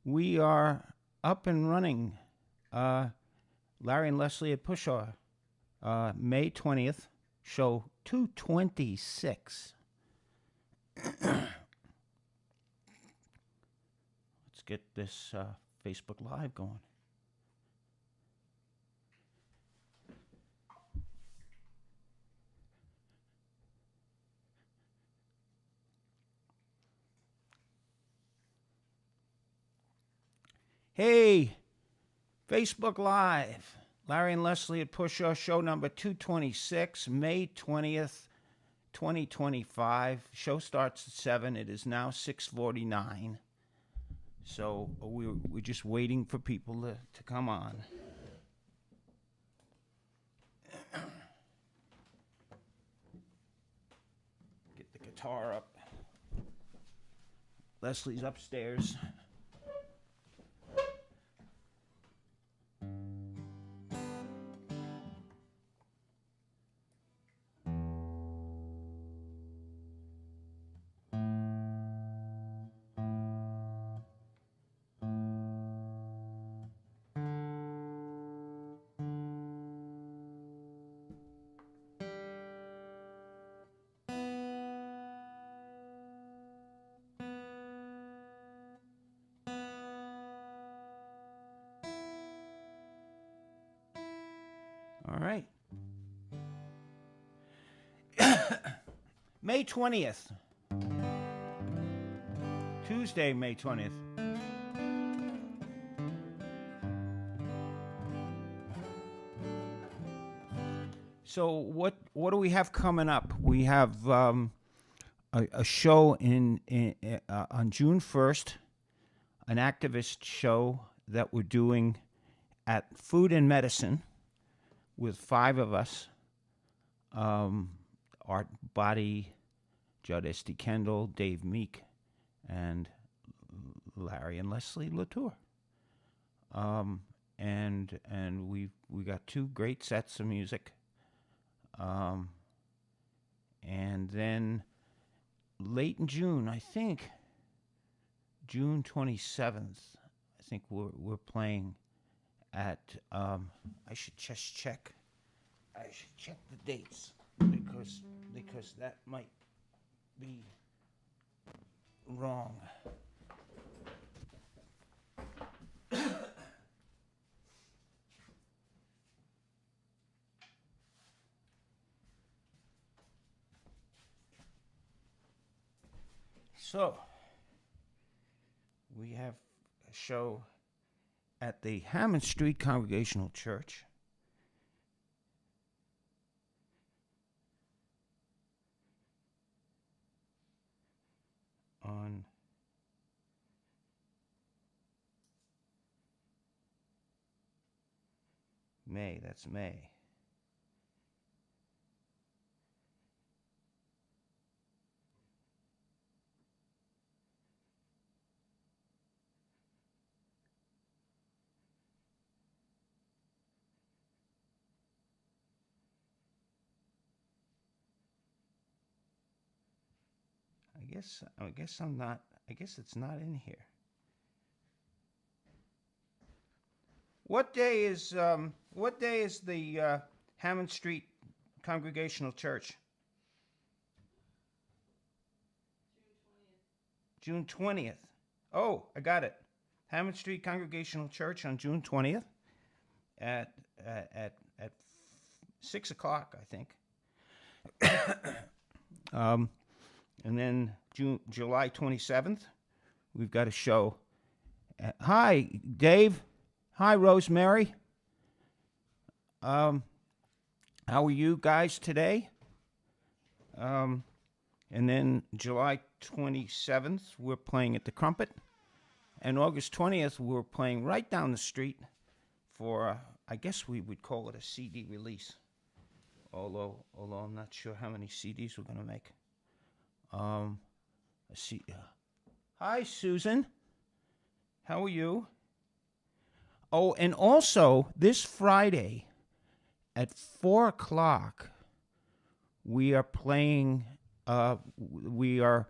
We are up and running. Larry and Leslie at Pushaw, May 20th, show 226. Let's get this Facebook Live going. Hey, Facebook Live. Larry and Leslie at Pushaw, show number 226, May 20th, 2025. Show starts at 7. It is now 6:49. So we're just waiting for people to come on. Get the guitar up. Leslie's upstairs. All right. May 20th. Tuesday, May 20th. So what do we have coming up? We have a show on June 1st, an activist show that we're doing at Food and Medicine with 5 of us. Art Body, Judd Esty Kendall, Dave Meek, and Larry and Leslie Latour. And we got 2 great sets of music. And then late in June, I think June 27th, I think we're playing at I should just check. I should check the dates because that might be wrong. So, we have a show at the Hammond Street Congregational Church on May. That's May. I guess I'm not. I guess it's not in here. What day is the Hammond Street Congregational Church? June 20th. Oh, I got it. Hammond Street Congregational Church on June 20th at 6 o'clock, I think. And then July 27th, we've got a show. Hi, Dave. Hi, Rosemary. How are you guys today? And then July 27th, we're playing at the Crumpet. And August 20th, we're playing right down the street for, I guess we would call it a CD release. Although I'm not sure how many CDs we're going to make. Let's see. Hi, Susan. How are you? Oh, and also this Friday at 4 o'clock, we are playing. We are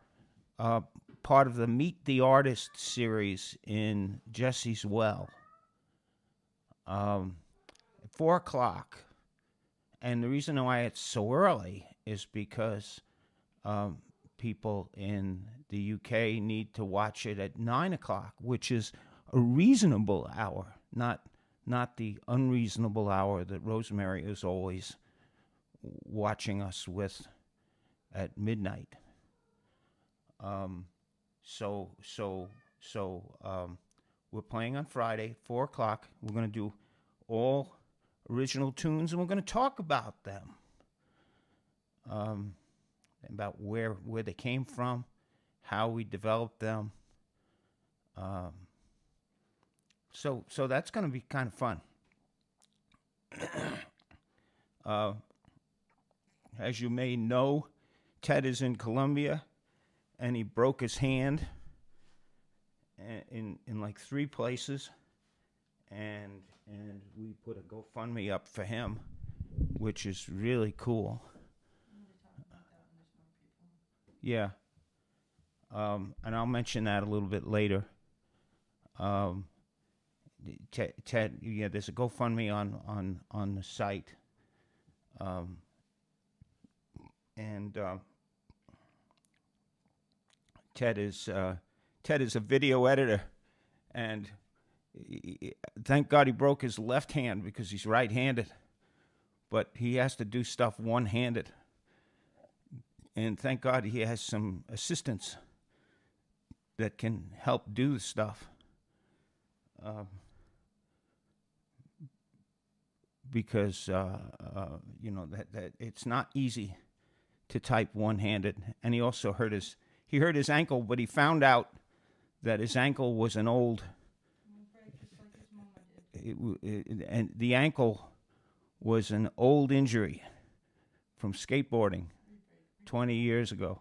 part of the Meet the Artist series in Jesse's Well. 4 o'clock. And the reason why it's so early is because people in the UK need to watch it at 9 o'clock, which is a reasonable hour, not the unreasonable hour that Rosemary is always watching us with at midnight. So we're playing on Friday, 4 o'clock. We're going to do all original tunes, and we're going to talk about them, about where they came from, how we developed them. So that's going to be kind of fun. As you may know, Ted is in Colombia, and he broke his hand in like 3 places, and we put a GoFundMe up for him, which is really cool. Yeah. And I'll mention that a little bit later. Ted, yeah, there's a GoFundMe on the site. Ted is a video editor, and thank God he broke his left hand because he's right-handed, but he has to do stuff one-handed, and thank God he has some assistants that can help do the stuff, because that it's not easy to type one-handed. And he also hurt his ankle, but he found out that his ankle was an old, and the ankle was an old injury from skateboarding 20 years ago.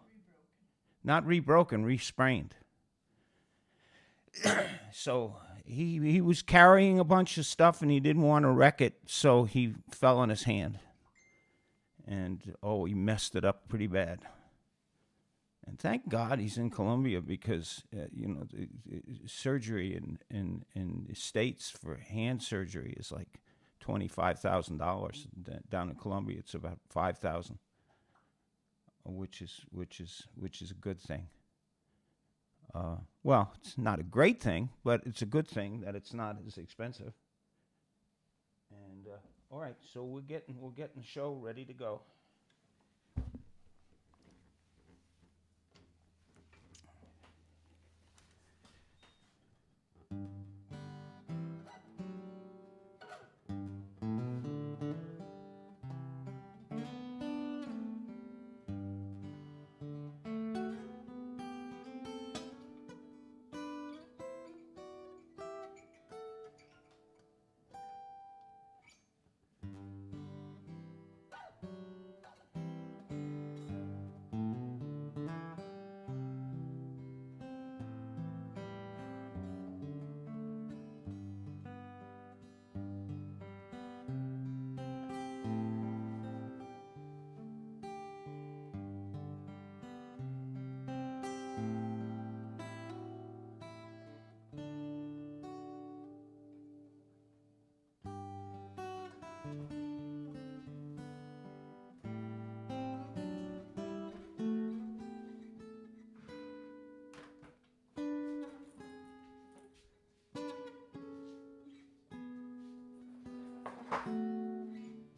Not rebroken, re-sprained. So he was carrying a bunch of stuff and he didn't want to wreck it, so he fell on his hand. And he messed it up pretty bad. And thank God he's in Colombia, because the surgery in the States for hand surgery is like $25,000. Down in Colombia, it's about $5,000, which is a good thing. Well, it's not a great thing, but it's a good thing that it's not as expensive. And all right, so we're getting the show ready to go.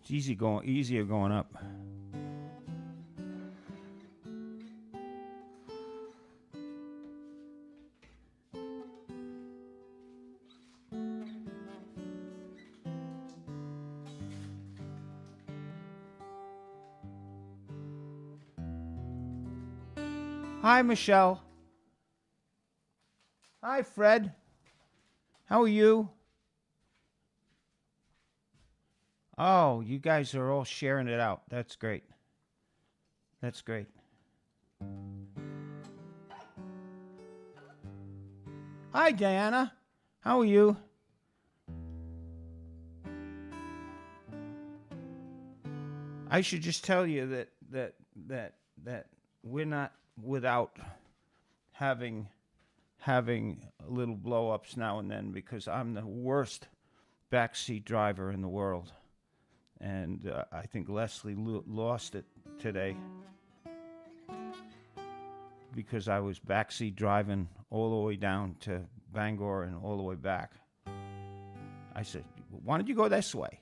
It's easier going up. Hi, Michelle. Hi, Fred. How are you? Oh, you guys are all sharing it out. That's great. That's great. Hi, Diana. How are you? I should just tell you that we're not without having little blow-ups now and then because I'm the worst backseat driver in the world. And I think Leslie lost it today because I was backseat driving all the way down to Bangor and all the way back. I said, why don't you go this way?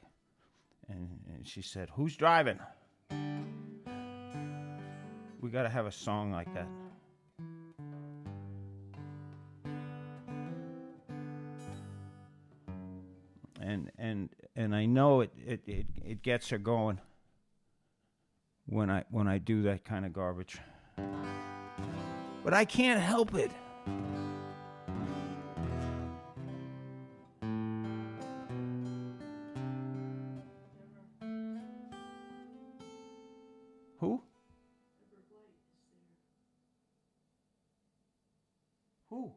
And she said, who's driving? We got to have a song like that. And I know it gets her going when I do that kind of garbage. But I can't help it. Who? Who?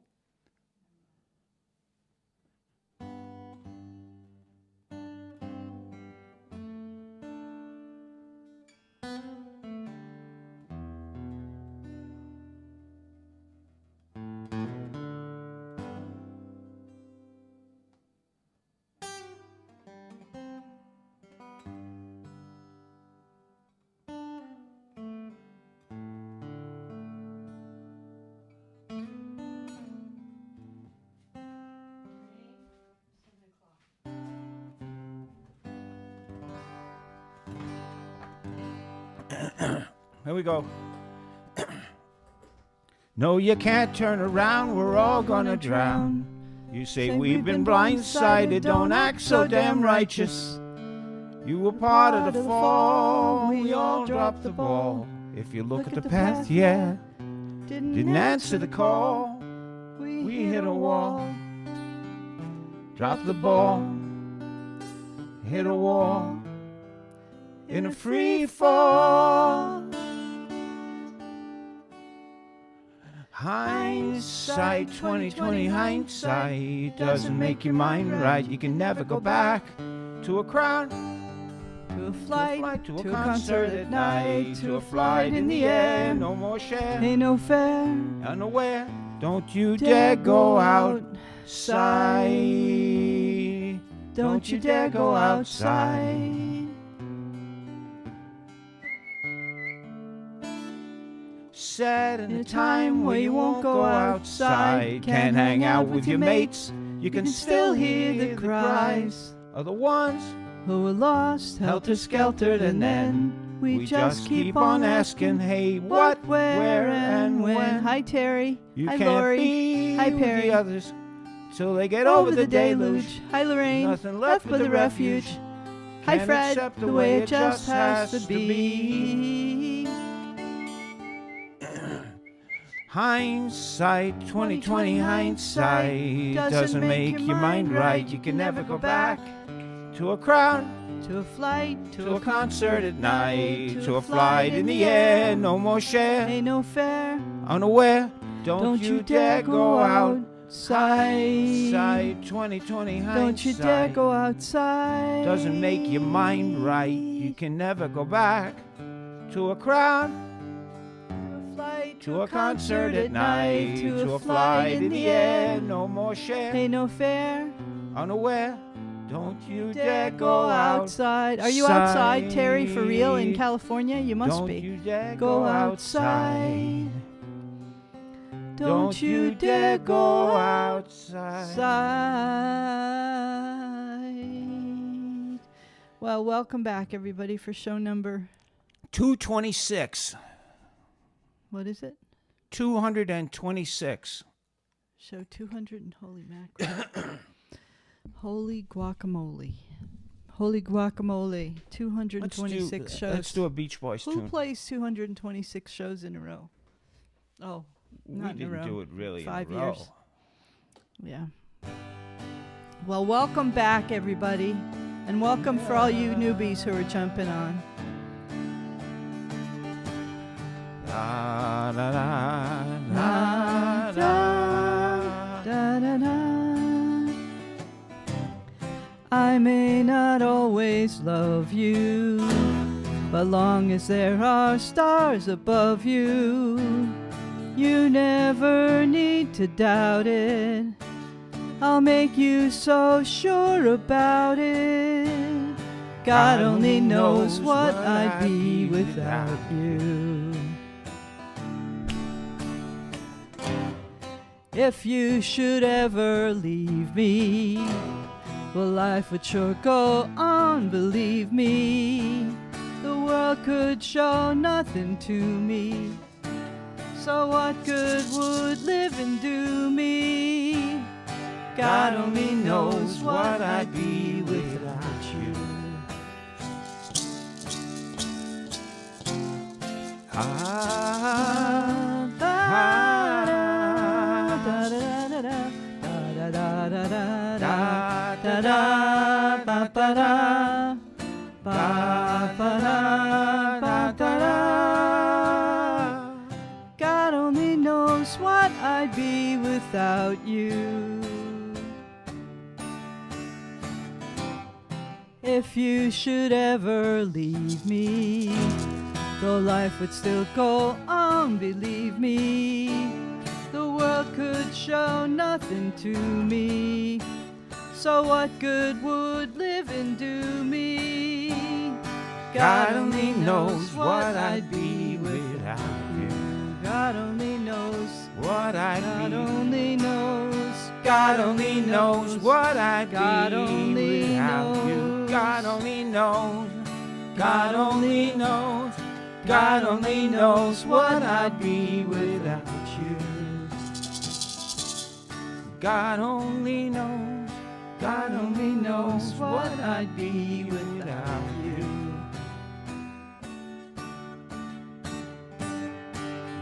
Here we go. No, you can't turn around, we're all gonna drown. You say we've been blindsided, don't act so damn righteous. You were part of the fall, we all dropped the ball. If you look at the path, yeah, didn't answer the call. We hit a wall, dropped the ball, hit a wall, in a free fall. Hindsight, 20/20 hindsight doesn't make your mind right. You can never go back to a crowd, to a flight, to a concert at night, to a flight in the air. No more share, ain't no fair, unaware. Don't you dare go outside. Don't you dare go outside. Set in a time where you won't go outside. Can't hang out with your mates. You can still hear the cries of the ones who were lost, helter-skeltered, and then we just keep on asking, hey, what, where, and when. Hi, Terry. You Hi, can't Lori. be Hi, with Perry. the others till they get over the deluge. Hi, Lorraine. Nothing left but the refuge. Hi, Can't Fred. accept The way it just has to be. Hindsight, 20/20 hindsight doesn't make your mind right. You can never go back to a crowd, to a flight, to a concert at night, to a flight in the air. No more share, ain't no fair, unaware. Don't you dare go outside. outside. 20/20 hindsight Don't you dare go outside. doesn't make your mind right. You can never go back to a crowd, to a concert at night, to a flight in the air. No more share, ain't no fair, unaware. Don't you dare go outside. Are you outside, Terry, for real, in California? You must Don't be. you dare Go outside. Don't you dare go outside. Well, welcome back, everybody, for show number 226. What is it? 226. Show 200 and holy mackerel. Holy guacamole. Holy guacamole. 226 shows. Let's do a Beach Boys Who tune. plays 226 shows in a row? Oh, not we in a row. didn't do it really 5 in a row. years. Yeah. Well, welcome back, everybody. And welcome for all you newbies who are jumping on. Da, da, da, Da, da, da, da, da. I may not always love you, but long as there are stars above you, You never need to doubt it. I'll make you so sure about it. God only knows what I'd be without you. If you should ever leave me, well, life would sure go on, believe me. The world could show nothing to me. So what good would living do me? God only knows what I'd be without you. God only knows what I'd be without you. If you should ever leave me, though life would still go on, believe me, the world could show nothing to me. So what good would living do me? God only knows what I'd be without you. God only knows What I'd God be. only knows. God only knows what I'd God be only without you. knows. God only knows. God only knows. God only knows what I'd be without you. God only knows. God only knows what I'd be without you.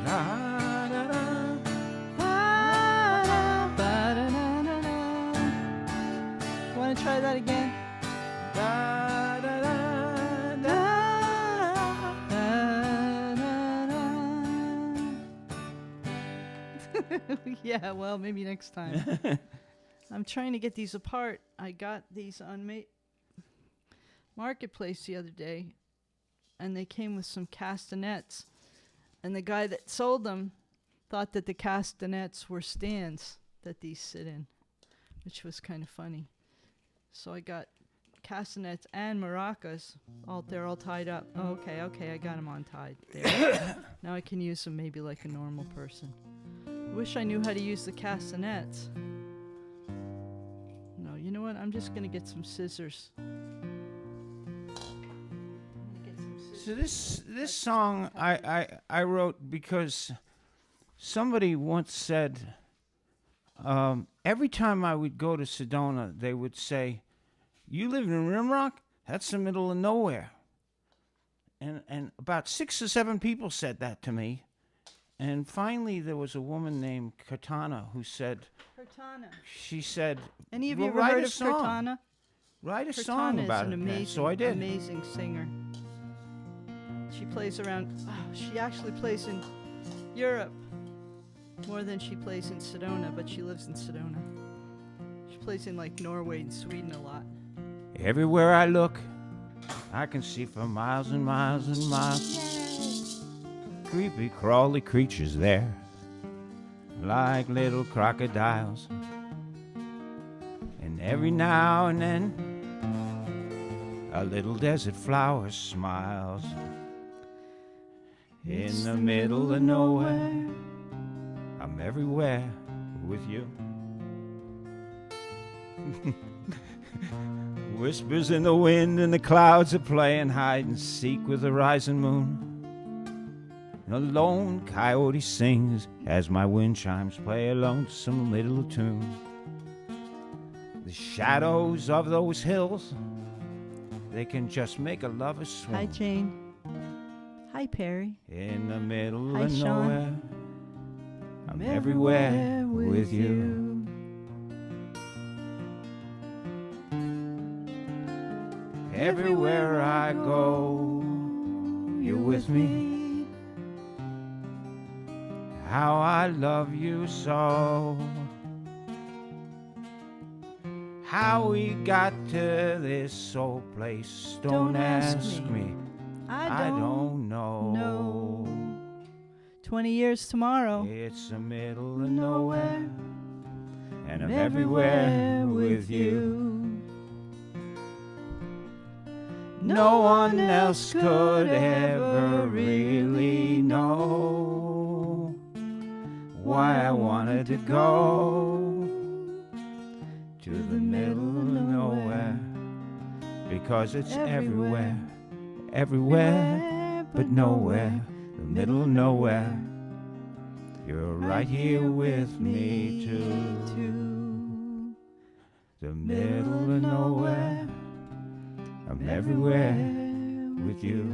La, da, da. Want to try that again? Da, da, da, da. Yeah, well, maybe next time. I'm trying to get these apart. I got these on Marketplace the other day, and they came with some castanets. And the guy that sold them thought that the castanets were stands that these sit in, which was kind of funny. So I got castanets and maracas. They're all tied up. Oh, okay, I got them on tied. There. Now I can use them maybe like a normal person. I wish I knew how to use the castanets. No, you know what? I'm just gonna get some scissors. So this song I wrote because somebody once said every time I would go to Sedona, they would say, "You live in Rimrock? That's the middle of nowhere." And about 6 or 7 people said that to me. And finally, there was a woman named Katana who said, Cortana. she said, Any of "Well, you ever write heard a of song. Cortana? Write a Cortana song is about an it." amazing, So I did. amazing singer. She plays around. She actually plays in Europe more than she plays in Sedona, but she lives in Sedona. She plays in like Norway and Sweden a lot. Everywhere I look, I can see for miles and miles and miles. Creepy, crawly creatures there, like little crocodiles. And every now and then, a little desert flower smiles. In the middle of nowhere, I'm everywhere with you. Whispers in the wind and the clouds are playing hide and seek with the rising moon. And a lone coyote sings as my wind chimes play a lonesome little tune. The shadows of those hills, they can just make a lover swoon. Hi, Jane. Hi, Perry. In the middle Hi, of Sean. nowhere, I'm everywhere with you. Everywhere I go, you're with me. How I love you so. How we got to this old place, don't ask me. I don't know. know. 20 years tomorrow. It's the middle of nowhere, and I'm everywhere with you. No one else could ever really know why I wanted to go to the middle of nowhere, because it's everywhere, everywhere, but nowhere, the middle of nowhere. You're right here with me too. The middle of nowhere, I'm everywhere with you.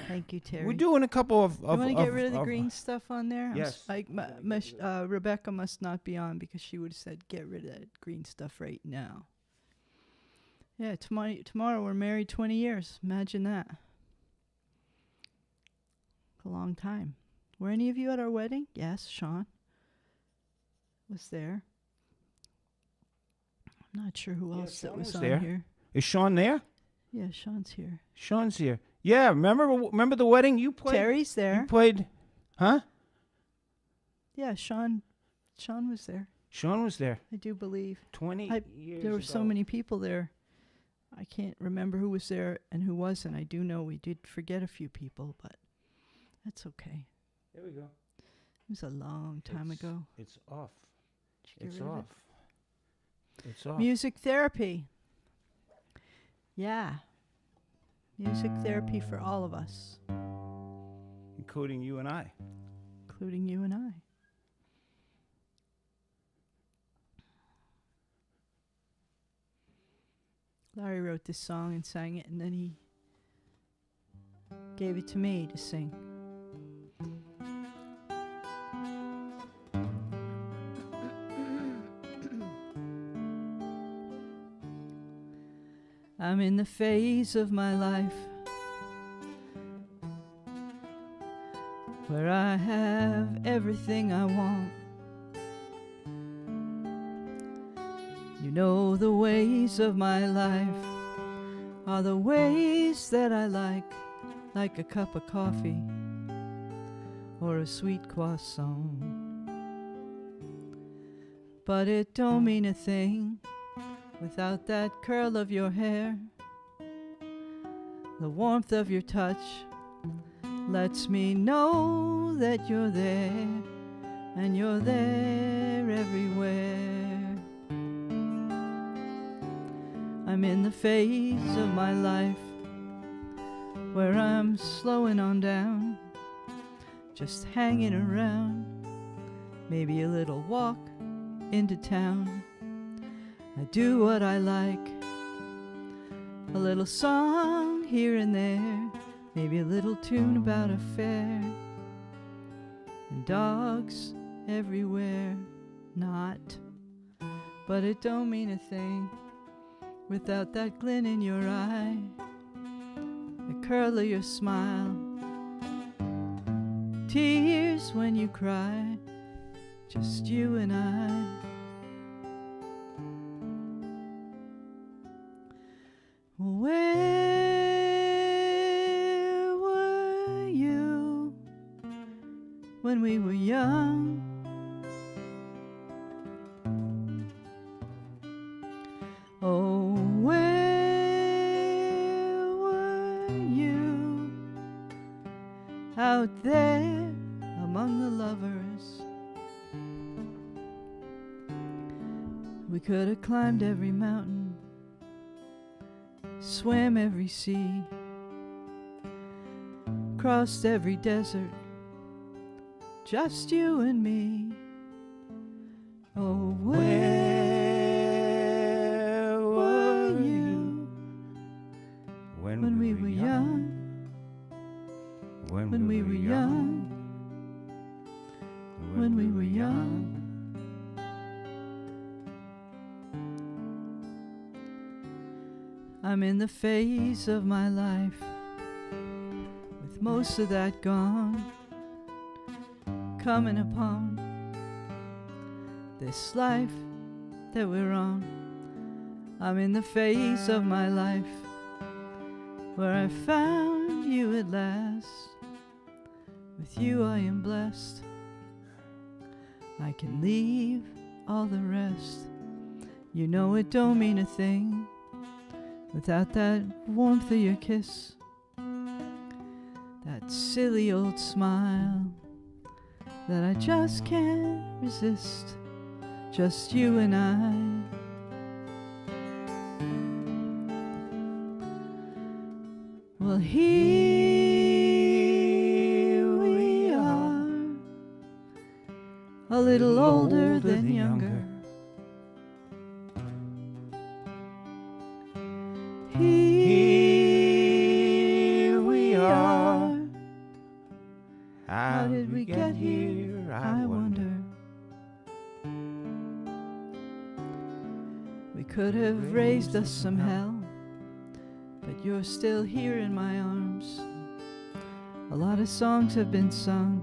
Thank you, Terry. We're doing a couple of. You want to get rid of the green stuff on there? Yes. Rebecca must not be on because she would have said, get rid of that green stuff right now. Yeah, tomorrow we're married 20 years. Imagine that. A long time. Were any of you at our wedding? Yes, Sean was there. I'm not sure who else that was on there. here. Is Sean there? Yeah, Sean's here. Sean's here. Yeah, remember the wedding you played? Terry's there. You played, huh? Yeah, Sean was there. Sean was there. I do believe. 20 years There were ago. so many people there. I can't remember who was there and who wasn't. I do know we did forget a few people, but that's okay. There we go. It was a long time ago. It's off. Did you It's get rid of off. It's off. Music therapy. Yeah. Music therapy for all of us, Including you and I. including you and I. Larry wrote this song and sang it, and then he gave it to me to sing. I'm in the phase of my life where I have everything I want. You know the ways of my life are the ways that I like a cup of coffee or a sweet croissant. But it don't mean a thing without that curl of your hair. The warmth of your touch lets me know that you're there, and you're there everywhere. I'm in the phase of my life where I'm slowing on down, just hanging around, maybe a little walk into town. I do what I like, a little song here and there, maybe a little tune about a fair, and dogs everywhere. Not, but it don't mean a thing without that glint in your eye, the curl of your smile, tears when you cry, just you and I. Where were you when we were young? Oh, where were you out there among the lovers? We could have climbed every mountain, swam every sea, crossed every desert, just you and me. Oh, where were you when we were young? When we were young, when we were young. I'm in the phase of my life with most of that gone, coming upon this life that we're on. I'm in the phase of my life where I found you at last. With you I am blessed. I can leave all the rest. You know it don't mean a thing without that warmth of your kiss, that silly old smile that I just can't resist. Just you and I. Well, here we are, a little older than younger. Here we are. How did we get here, I wonder. We could have raised us some hell, but you're still here in my arms. A lot of songs have been sung,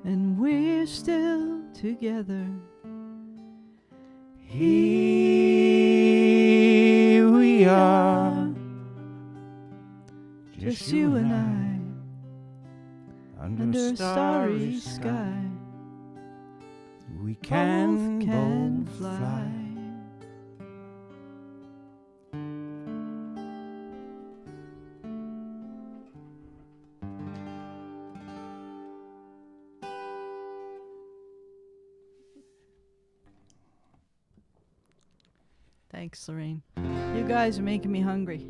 and we're still together. Here we are, just you and I, under a starry sky. We can both both fly. Thanks, Lorraine. You guys are making me hungry.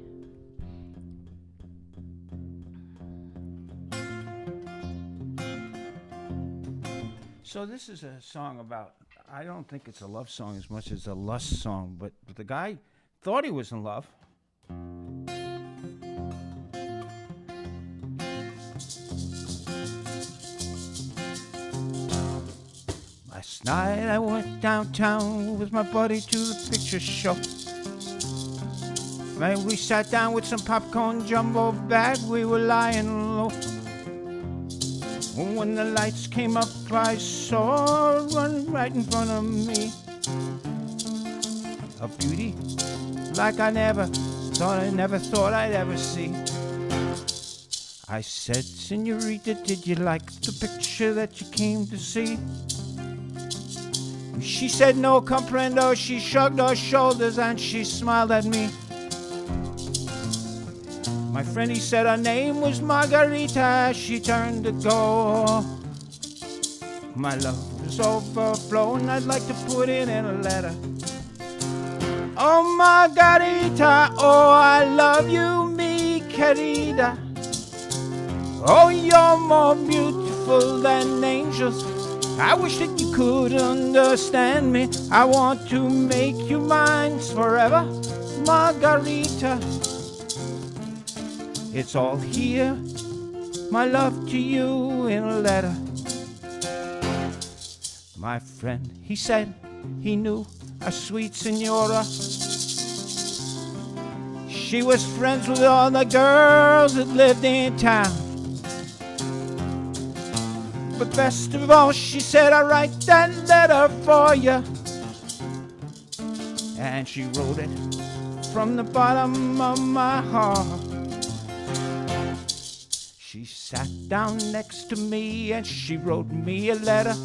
So this is a song about, I don't think it's a love song as much as a lust song, but the guy thought he was in love. Last night I went downtown with my buddy to the picture show. Man, we sat down with some popcorn jumbo bag, we were lying low. When the lights came up, I saw her run right in front of me. A beauty like I never thought I'd ever see. I said, Senorita, did you like the picture that you came to see? She said, no comprendo. She shrugged her shoulders and she smiled at me. My friend, he said her name was Margarita. She turned to go. My love was overflowing. I'd like to put it in a letter. Oh, Margarita, oh, I love you, mi querida. Oh, you're more beautiful than angels. I wish that you could understand me. I want to make you mine forever, Margarita. It's all here, my love to you in a letter. My friend, he said he knew a sweet senora. She was friends with all the girls that lived in town. But best of all, she said, I'll write that letter for you. And she wrote it from the bottom of my heart. She sat down next to me and she wrote me a letter.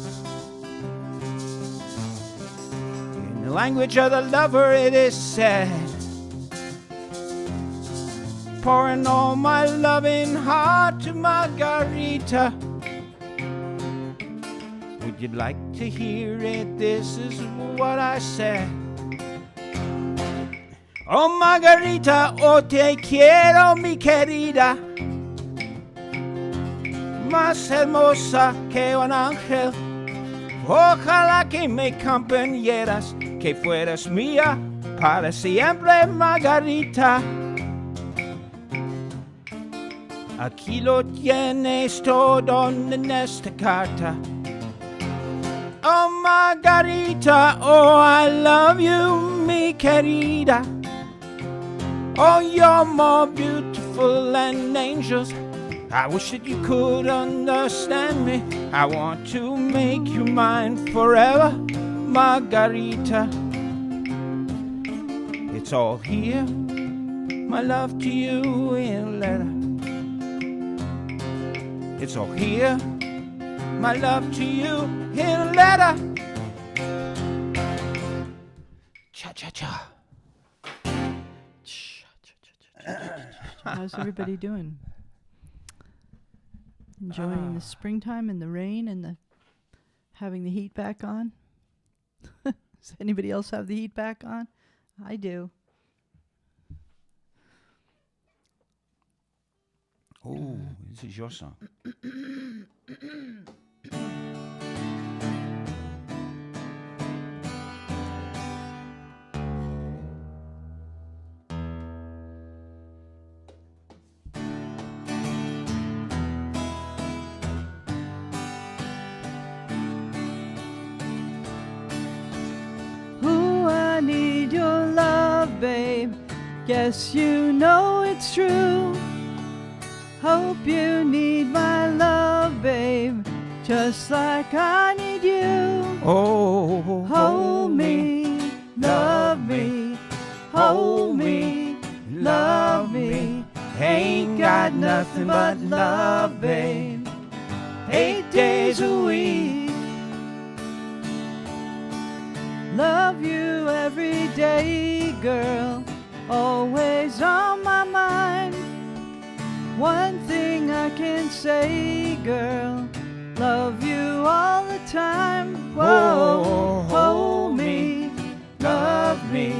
In the language of the lover it is said, pouring all my loving heart to Margarita. Would you like to hear it? This is what I said. Oh, Margarita, oh, te quiero, mi querida. Más hermosa que un ángel. Ojalá que me acompañaras, que fueras mía para siempre, Margarita. Aquí lo tienes todo en esta carta. Oh, Margarita, oh, I love you, mi querida. Oh, you're more beautiful than angels. I wish that you could understand me. I want to make you mine forever, Margarita. It's all here, my love to you in a letter. It's all here, my love to you in a letter. Cha-cha-cha. How's everybody doing? Enjoying the springtime and the rain and the having the heat back on? Does anybody else have the heat back on? I do. Oh, this is your song. Ooh, I need your love, babe. Guess you know it's true. Hope you need my love, babe, just like I need you. Oh, Hold me, love me, hold me, love me. Ain't got nothing but love, babe. 8 days a week. Love you every day, girl, always on my mind. One thing I can say, girl, love you all the time. Whoa, hold me, love me,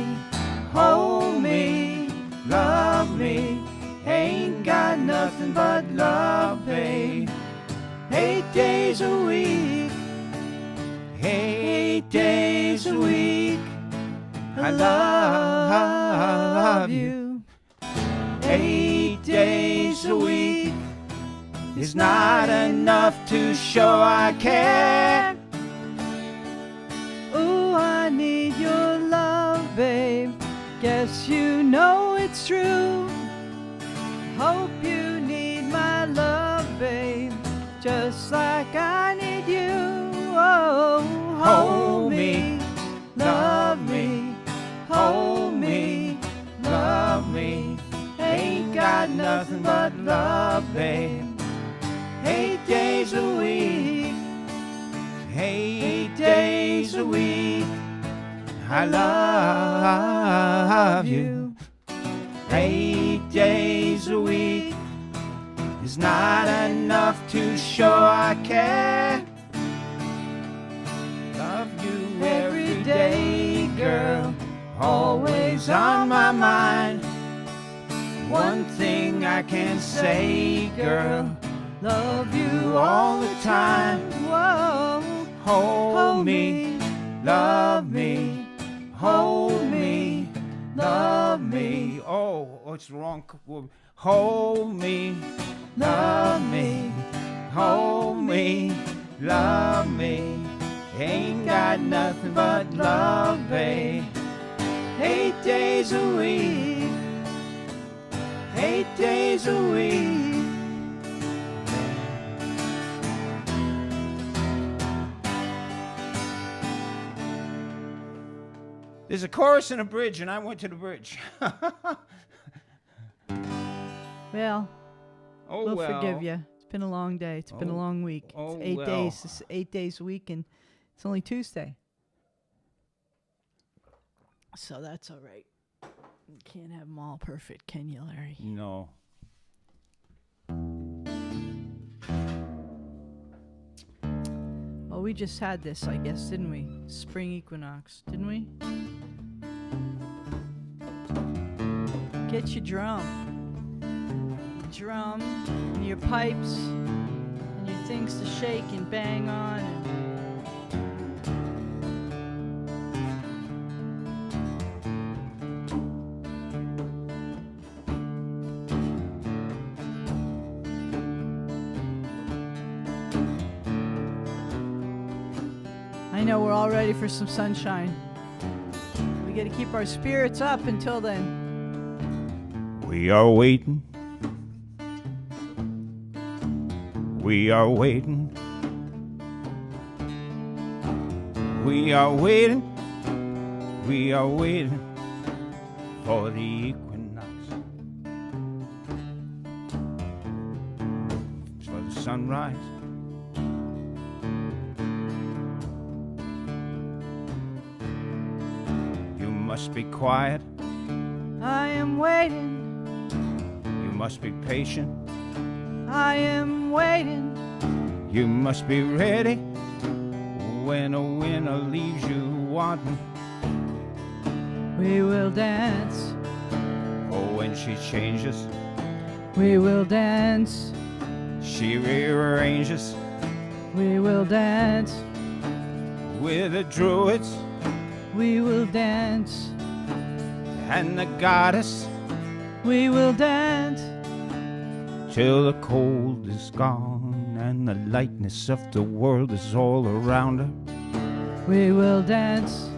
hold me, love me. Ain't got nothing but love, babe. 8 days a week, 8 days a week. I love you. 8 days a week is not enough to show I care. Ooh, I need your love, babe. Guess you know it's true. Hope you need my love, babe, just like I need you. Oh, hold me, love me, hold me, love me. Ain't got nothing but love, babe. 8 days a week, 8 days a week. I love you. 8 days a week is not enough to show I care. Love you every day, girl, always on my mind. One thing I can say, girl, love you all the time. Whoa, hold me, love me, hold me, love me. Oh, it's the wrong word. Hold me, love me, hold me, love me. Ain't got nothing but love, babe. 8 days a week, 8 days a week. There's a chorus and a bridge, and I went to the bridge. Well, Oh, we'll well. forgive you. It's been a long day. It's been a Oh, long week. oh, It's 8 well. days. It's 8 days a week, and it's only Tuesday. So that's all right. You can't have them all perfect, can you, Larry? No. Well, we just had this, I guess, didn't we? Spring equinox, didn't we? Get your drum. Drum and your pipes and your things to shake and bang on. I know we're all ready for some sunshine. We got to keep our spirits up until then. We are waiting. We are waiting. We are waiting. We are waiting for the equinox, for the sunrise. You must be quiet, I am waiting. you must be patient, I am waiting. you must be ready when a winner leaves you wanting. We will dance. Oh, when she changes, We will dance. she rearranges We will dance. with the druids We will dance. and the goddess We will dance. till the cold is gone and the lightness of the world is all around her. We will dance.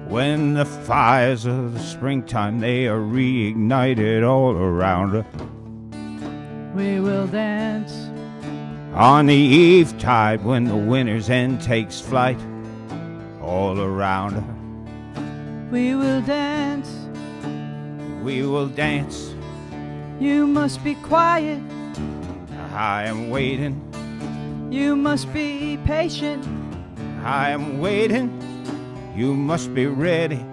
When the fires of the springtime, they are reignited all around her. We will dance. On the eve tide, when the winter's end takes flight, all around her. We will dance. We will dance. You must be quiet. I am waiting. You must be patient. I am waiting. You must be ready.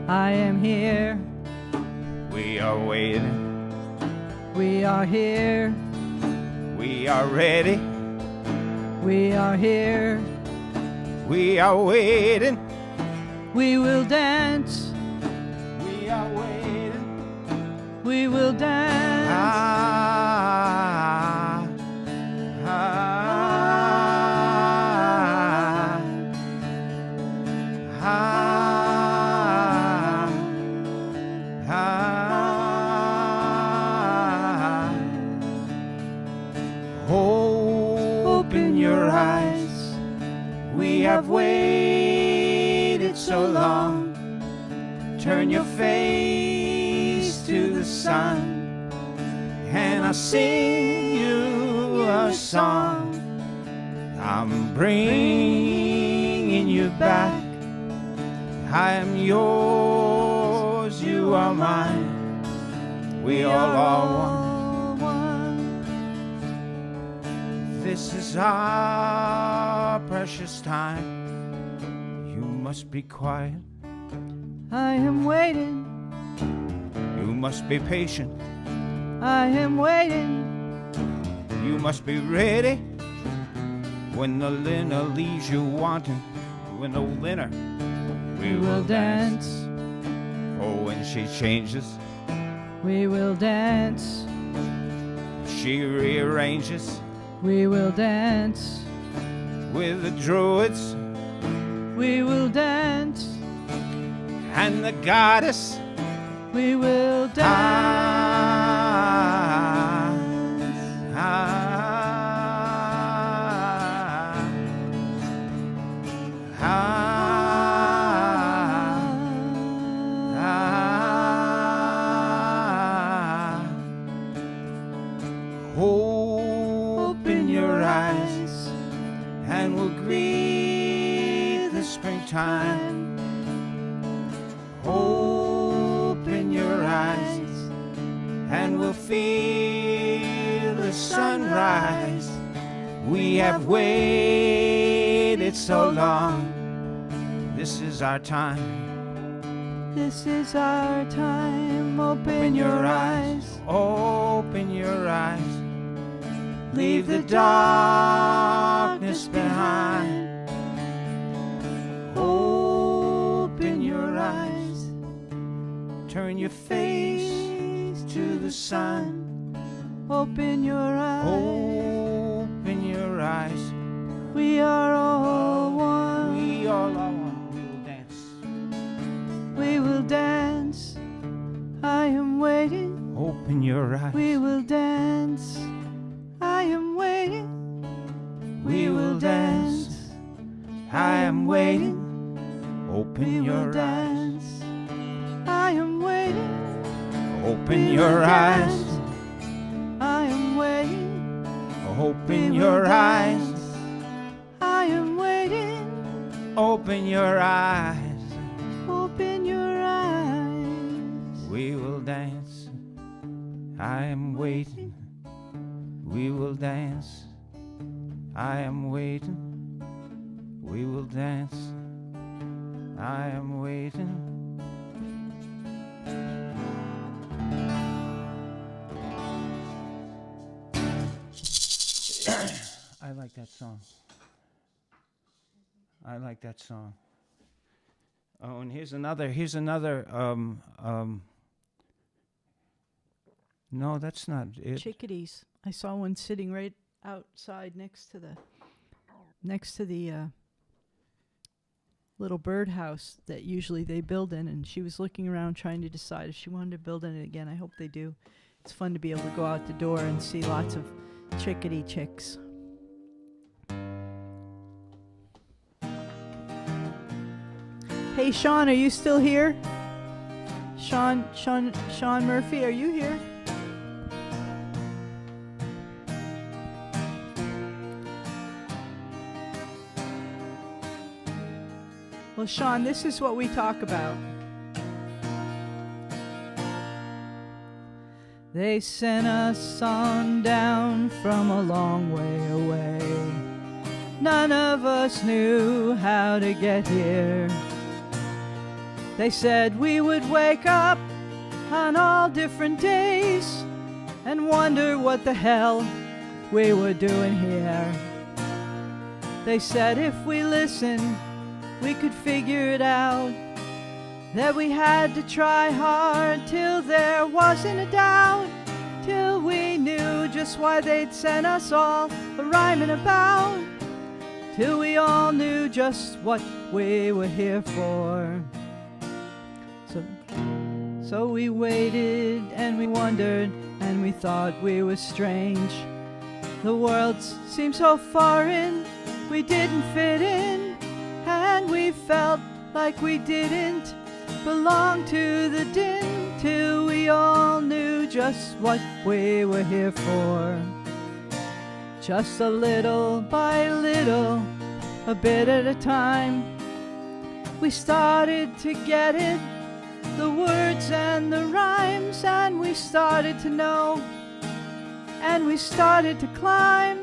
I am here. We are waiting. We are here. We are ready. We are here. We are waiting. We will dance. We are waiting. We will dance. Ah, ah, ah, ah. Open your eyes. We have waited so long. Turn your face to the sun, and I'll sing you a song. I'm bringing you back. I am yours, you are mine. We all are one. This is our precious time. You must be quiet. I am waiting. You must be patient. I am waiting. You must be ready when the liner leaves you wanting. When the liner, We will dance. Oh, when she changes, We will dance. she rearranges We will dance. with the druids We will dance. and the goddess. We will dance. Ah, ah, ah. Open your eyes and we'll greet the springtime. Open your eyes and we'll feel the sunrise. We have waited so long. This is our time. This is our time. Open your eyes. Open your eyes. Leave the darkness behind. Open your eyes. Turn your face to the sun. Open your eyes. Open your eyes. We are all one. We all are one. We will dance. We will dance. I am waiting. Open your eyes. We will dance. I am waiting. We will dance. I am waiting. We Open will your eyes. dance. I am waiting. Open We your will eyes. dance. I am waiting. Open We your will eyes. dance. I am waiting. Open your eyes. I am waiting. We will dance. I am waiting. We will dance. I am waiting. I like that song. I like that song. Oh, and here's another. No, that's not it. Chickadees. I saw one sitting right outside next to the little birdhouse that usually they build in, and she was looking around trying to decide if she wanted to build in it again. I hope they do. It's fun to be able to go out the door and see lots of chickadee chicks. Hey, Sean, are you still here? Sean Murphy, are you here? Well, Sean, this is what we talk about. They sent us on down from a long way away. None of us knew how to get here. They said we would wake up on all different days and wonder what the hell we were doing here. They said if we listened, we could figure it out, that we had to try hard till there wasn't a doubt, till we knew just why they'd sent us all a-rhyming about, till we all knew just what we were here for. So we waited and we wondered and we thought we were strange. The world seemed so foreign, we didn't fit in, and we felt like we didn't belong to the din, till we all knew just what we were here for. Just a little by little, a bit at a time, we started to get it, the words and the rhymes, and we started to know, and we started to climb,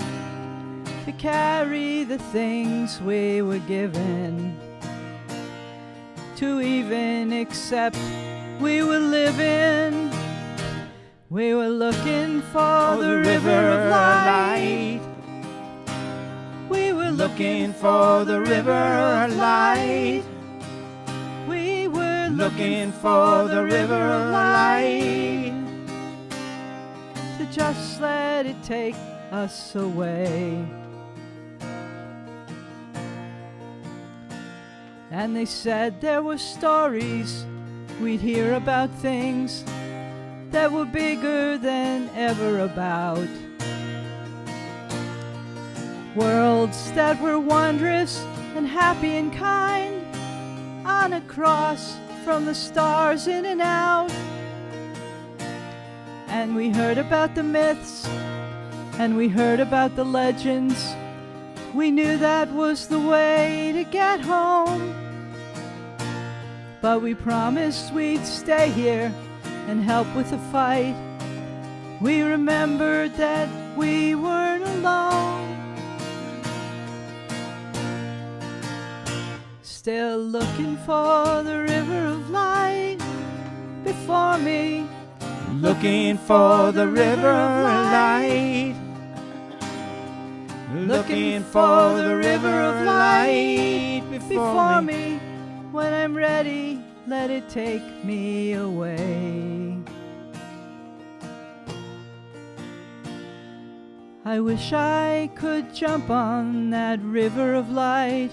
to carry the things we were given, to even accept we were living. We were looking for the river of light. We were looking for the river of light. We were looking for the river of light, to just let it take us away. And they said there were stories we'd hear about things that were bigger than ever about, worlds that were wondrous and happy and kind, on a cross from the stars in and out. And we heard about the myths, and we heard about the legends. We knew that was the way to get home, but we promised we'd stay here and help with the fight. We remembered that we weren't alone. Still looking for the river of light before me. Looking for the river of light. Looking for the river of light before me. When I'm ready, let it take me away. I wish I could jump on that river of light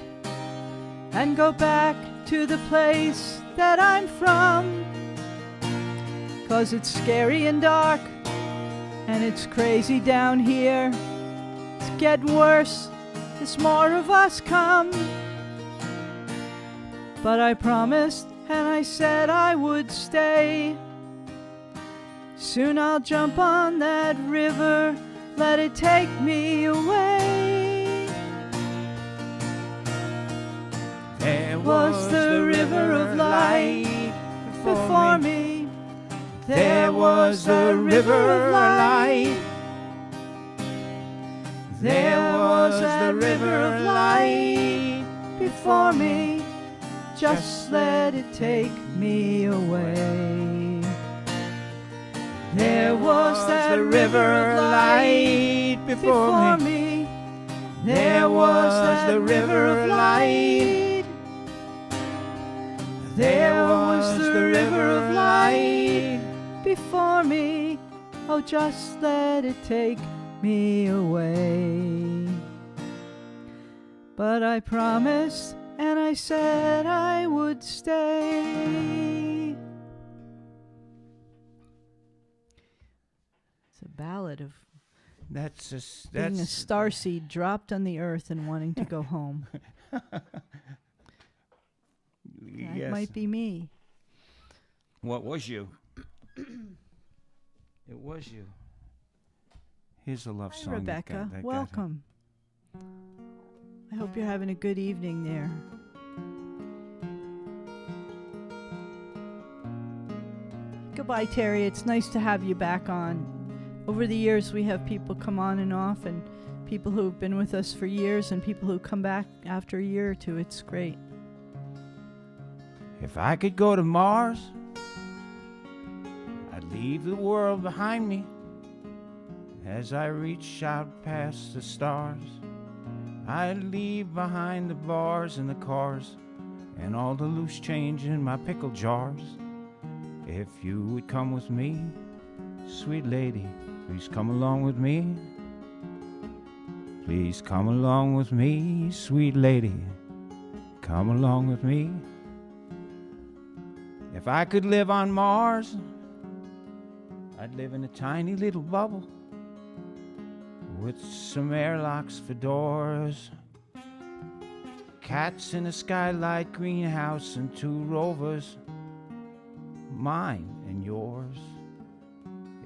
and go back to the place that I'm from, 'cause it's scary and dark and it's crazy down here. It's getting worse as more of us come. But I promised and I said I would stay. Soon I'll jump on that river, let it take me away. There was the river of light before me. There was the river of light. There was the river of light before me. Just let it take me away. There was the river of light before me. There was the river of light. There was the river of light before me. Oh, just let it take me away. But I promised and I said I would stay. It's a ballad of That's being a starseed dropped on the earth and wanting to go home. That yes. might be me. What was you? It was you. Here's a love Hi, song. Rebecca. that got Welcome. I hope you're having a good evening there. Goodbye, Terry. It's nice to have you back on. Over the years, we have people come on and off, and people who've been with us for years, and people who come back after a year or two. It's great. If I could go to Mars, I'd leave the world behind me. As I reach out past the stars, I'd leave behind the bars and the cars and all the loose change in my pickle jars. If you would come with me, sweet lady, please come along with me. Please come along with me, sweet lady, come along with me. If I could live on Mars, I'd live in a tiny little bubble with some airlocks for doors, cats in a skylight greenhouse, and 2 rovers, mine and yours.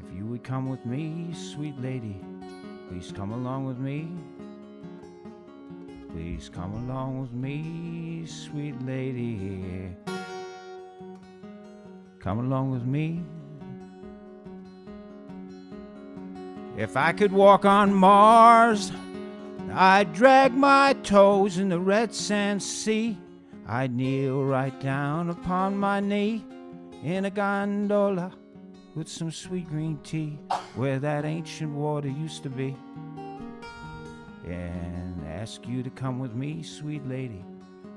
If you would come with me, sweet lady, please come along with me. Please come along with me, sweet lady. Come along with me. If I could walk on Mars, I'd drag my toes in the red sand sea. I'd kneel right down upon my knee in a gondola with some sweet green tea where that ancient water used to be, and ask you to come with me, sweet lady.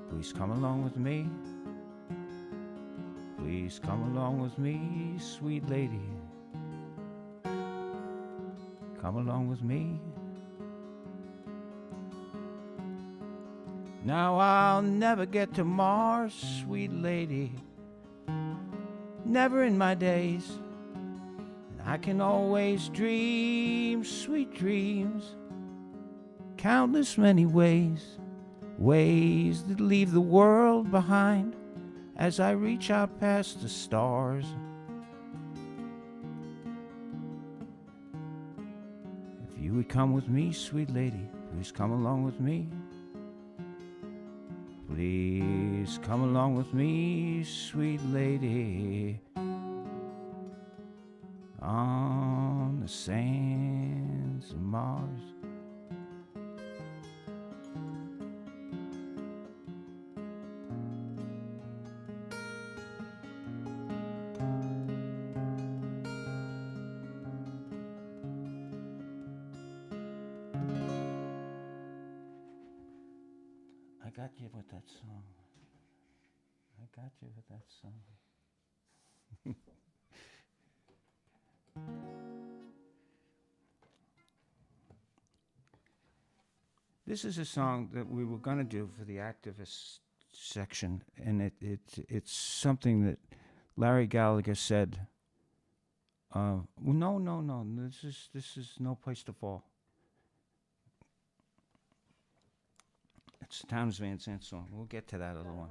Please come along with me. Please come along with me, sweet lady. Come along with me. Now I'll never get to Mars, sweet lady, never in my days. And I can always dream sweet dreams, countless many ways, ways that leave the world behind as I reach out past the stars. If you would come with me, sweet lady, please come along with me. Please come along with me, sweet lady, on the sands of Mars. I got you with that song. I got you with that song. This is a song that we were going to do for the activist section, and it's something that Larry Gallagher said. No. This is No Place to Fall. It's a Townes Van Sant song. We'll get to that other one.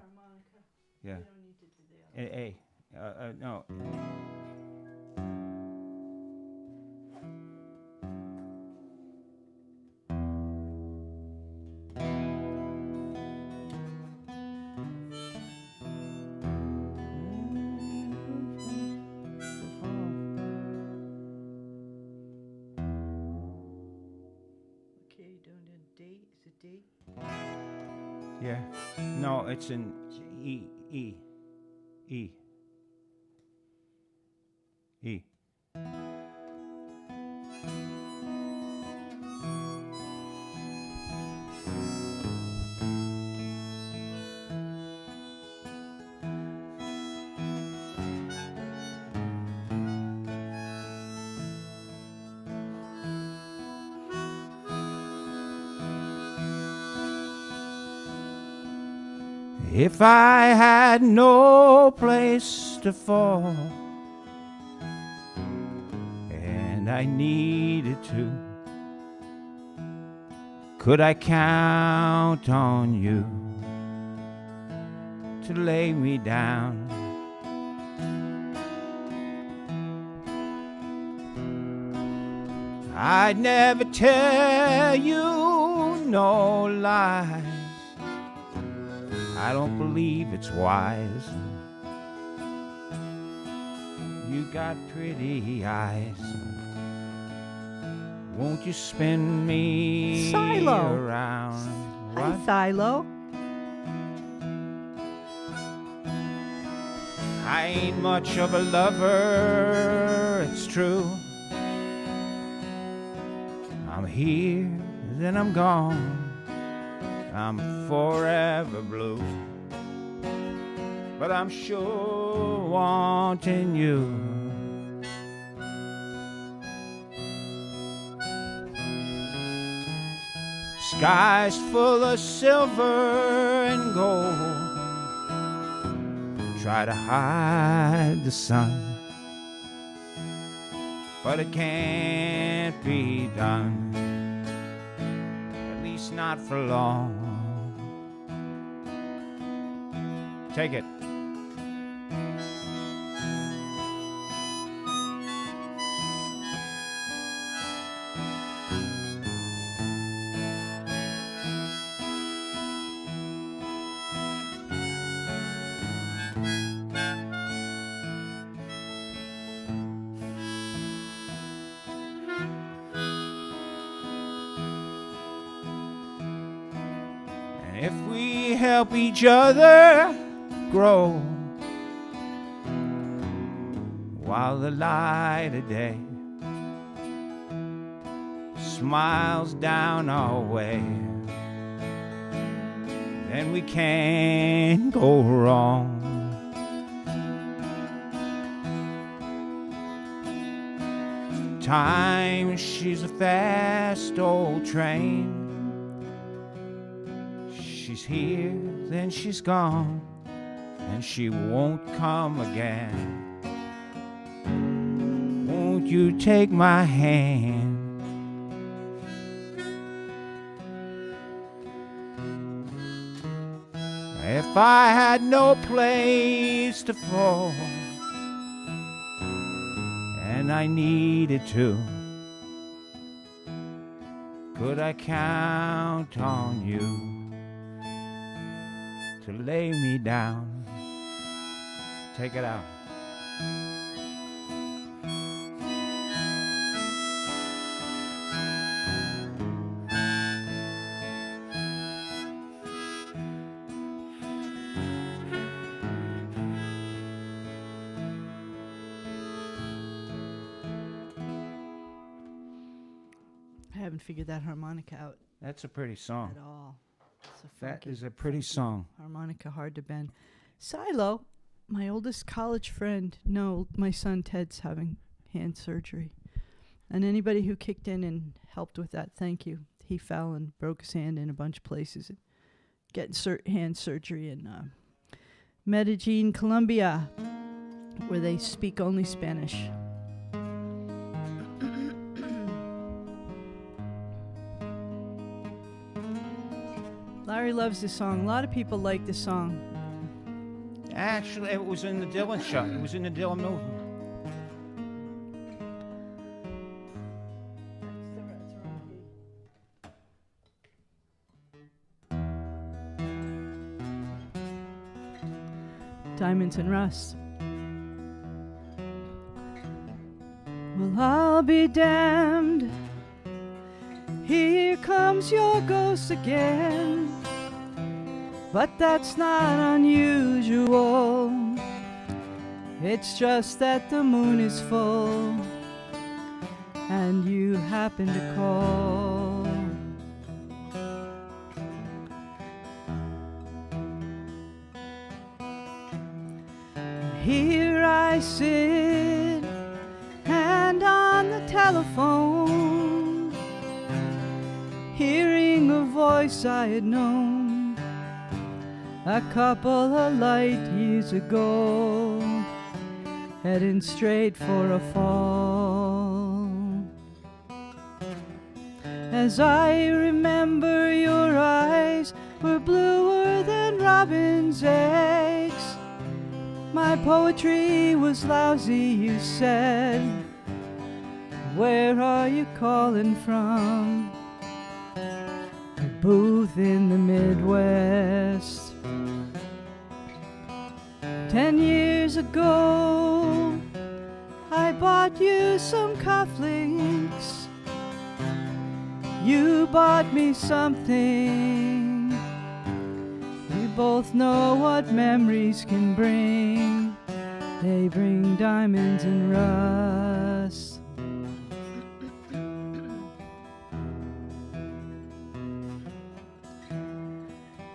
Yeah. No. doing a D? Is it D? Yeah. No, it's in E. E. E. E. If I had no place to fall, and I needed to, could I count on you to lay me down? I'd never tell you no lies. I don't believe it's wise. You got pretty eyes. Won't you spin me Silo. around? Hi, What? Silo. I ain't much of a lover, it's true. I'm here, then I'm gone. I'm forever blue, but I'm sure wanting you. Skies full of silver and gold, try to hide the sun, but it can't be done, at least not for long. Take it. And if we help each other grow while the light of day smiles down our way, then we can't go wrong. Time, she's a fast old train. She's here, then she's gone, and she won't come again. Won't you take my hand? If I had no place to fall, and I needed to, could I count on you to lay me down? Take it out. I haven't figured that harmonica out That's a pretty song. at all. It's a That funky is a pretty song. harmonica, hard to bend. Silo, my oldest college friend. No, my son Ted's having hand surgery. And anybody who kicked in and helped with that, thank you. He fell and broke his hand in a bunch of places. Getting hand surgery in Medellin, Colombia, where they speak only Spanish. Larry loves this song. A lot of people like this song. Actually, it was in the Dylan show. It was in the Dylan movie. Diamonds and Rust. Well, I'll be damned Here comes your ghost again, but that's not unusual. It's just that the moon is full and you happen to call. Here I sit and on the telephone, hearing a voice I had known a couple of light years ago, heading straight for a fall. As I remember, your eyes were bluer than robin's eggs. My poetry was lousy, you said. Where are you calling from? A booth in the Midwest. 10 years ago, I bought you some cufflinks. You bought me something. We both know what memories can bring. They bring diamonds and rust.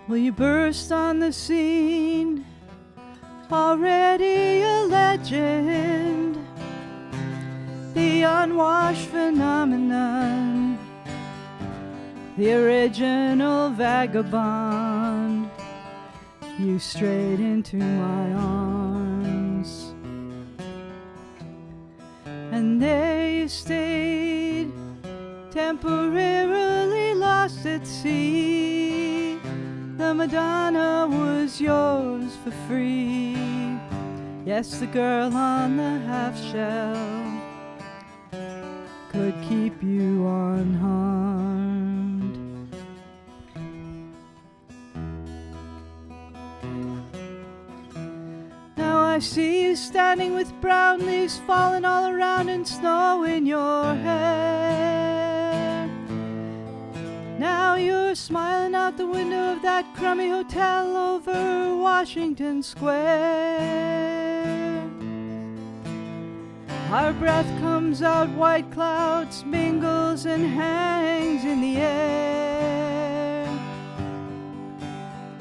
Well, you burst on the scene, already a legend, the unwashed phenomenon, the original vagabond. You strayed into my arms, and there you stayed, temporarily lost at sea. The Madonna was yours for free. Yes, the girl on the half shell could keep you unharmed. Now I see you standing with brown leaves falling all around and snow in your hair. Now you're smiling out the window of that crummy hotel over Washington Square. Our breath comes out, white clouds, mingles and hangs in the air.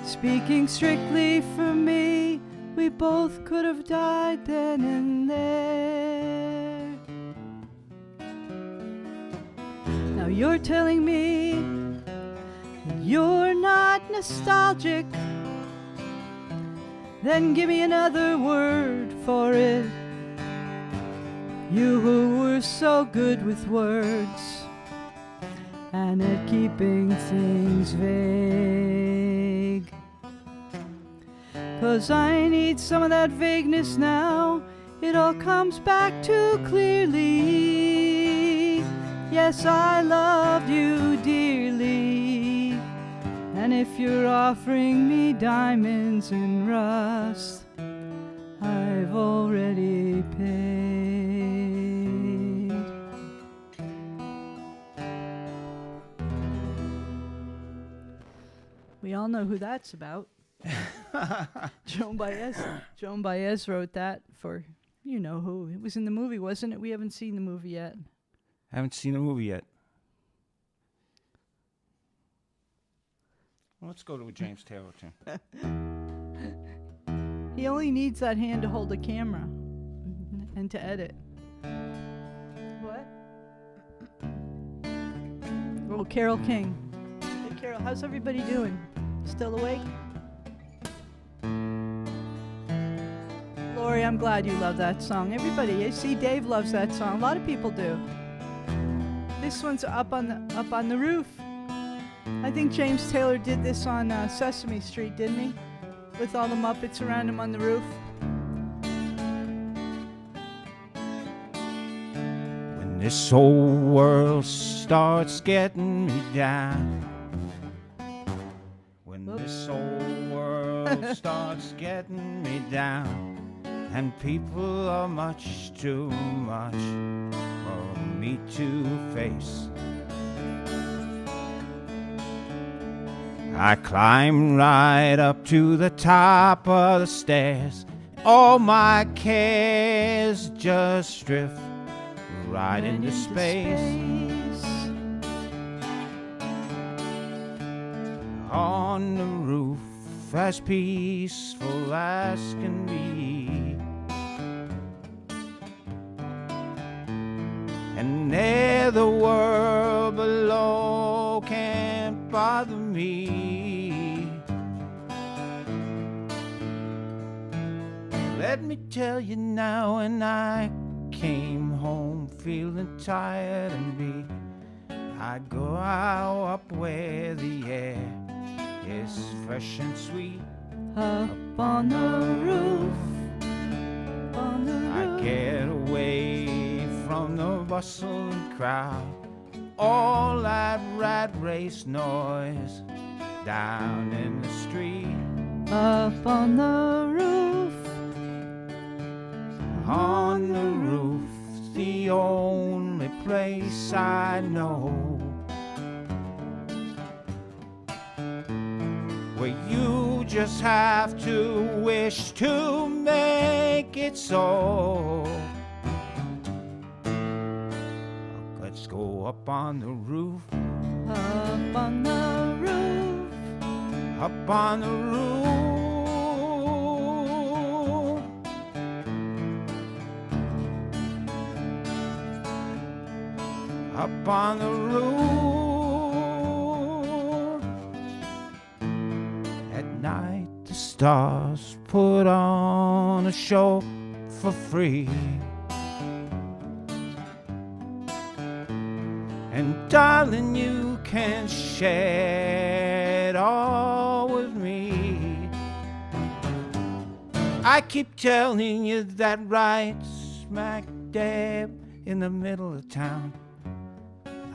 Speaking strictly for me, we both could have died then and there. Now you're telling me that you're not nostalgic. Then give me another word for it. You who were so good with words and at keeping things vague. 'Cause I need some of that vagueness now. It all comes back too clearly. Yes, I loved you dearly, and if you're offering me diamonds and rust, I've already paid. We all know who that's about. Joan Baez wrote that for, you know who. It was in the movie, wasn't it? We haven't seen the movie yet. Haven't seen the movie yet. Well, let's go to a James Taylor tune. He only needs that hand to hold the camera and to edit. What? Oh, Carole King. Hey, Carol, how's everybody doing? Still awake? Lori, I'm glad you love that song. Everybody, I see Dave loves that song. A lot of people do. This one's up on the roof. I think James Taylor did this on Sesame Street, didn't he? With all the Muppets around him on the roof. When this whole world starts getting me down. When this whole world starts getting me down. And people are much too much for me to face. I climbed right up to the top of the stairs. All my cares just drift right into space. On the roof, as peaceful as can be, and there the world below can't bother me. Let me tell you now, when I came home feeling tired and beat, I go out up where the air is fresh and sweet. Up on the roof, on the roof. I get away from the bustle and crowd, all that rat race noise down in the street. Up on the roof, on the roof, the only place I know where you just have to wish to make it so. Let's go up on the roof, up on the roof, up on the roof, up on the roof. At night the stars put on a show for free, and darling, you can share it all with me. I keep telling you that right smack dab in the middle of town,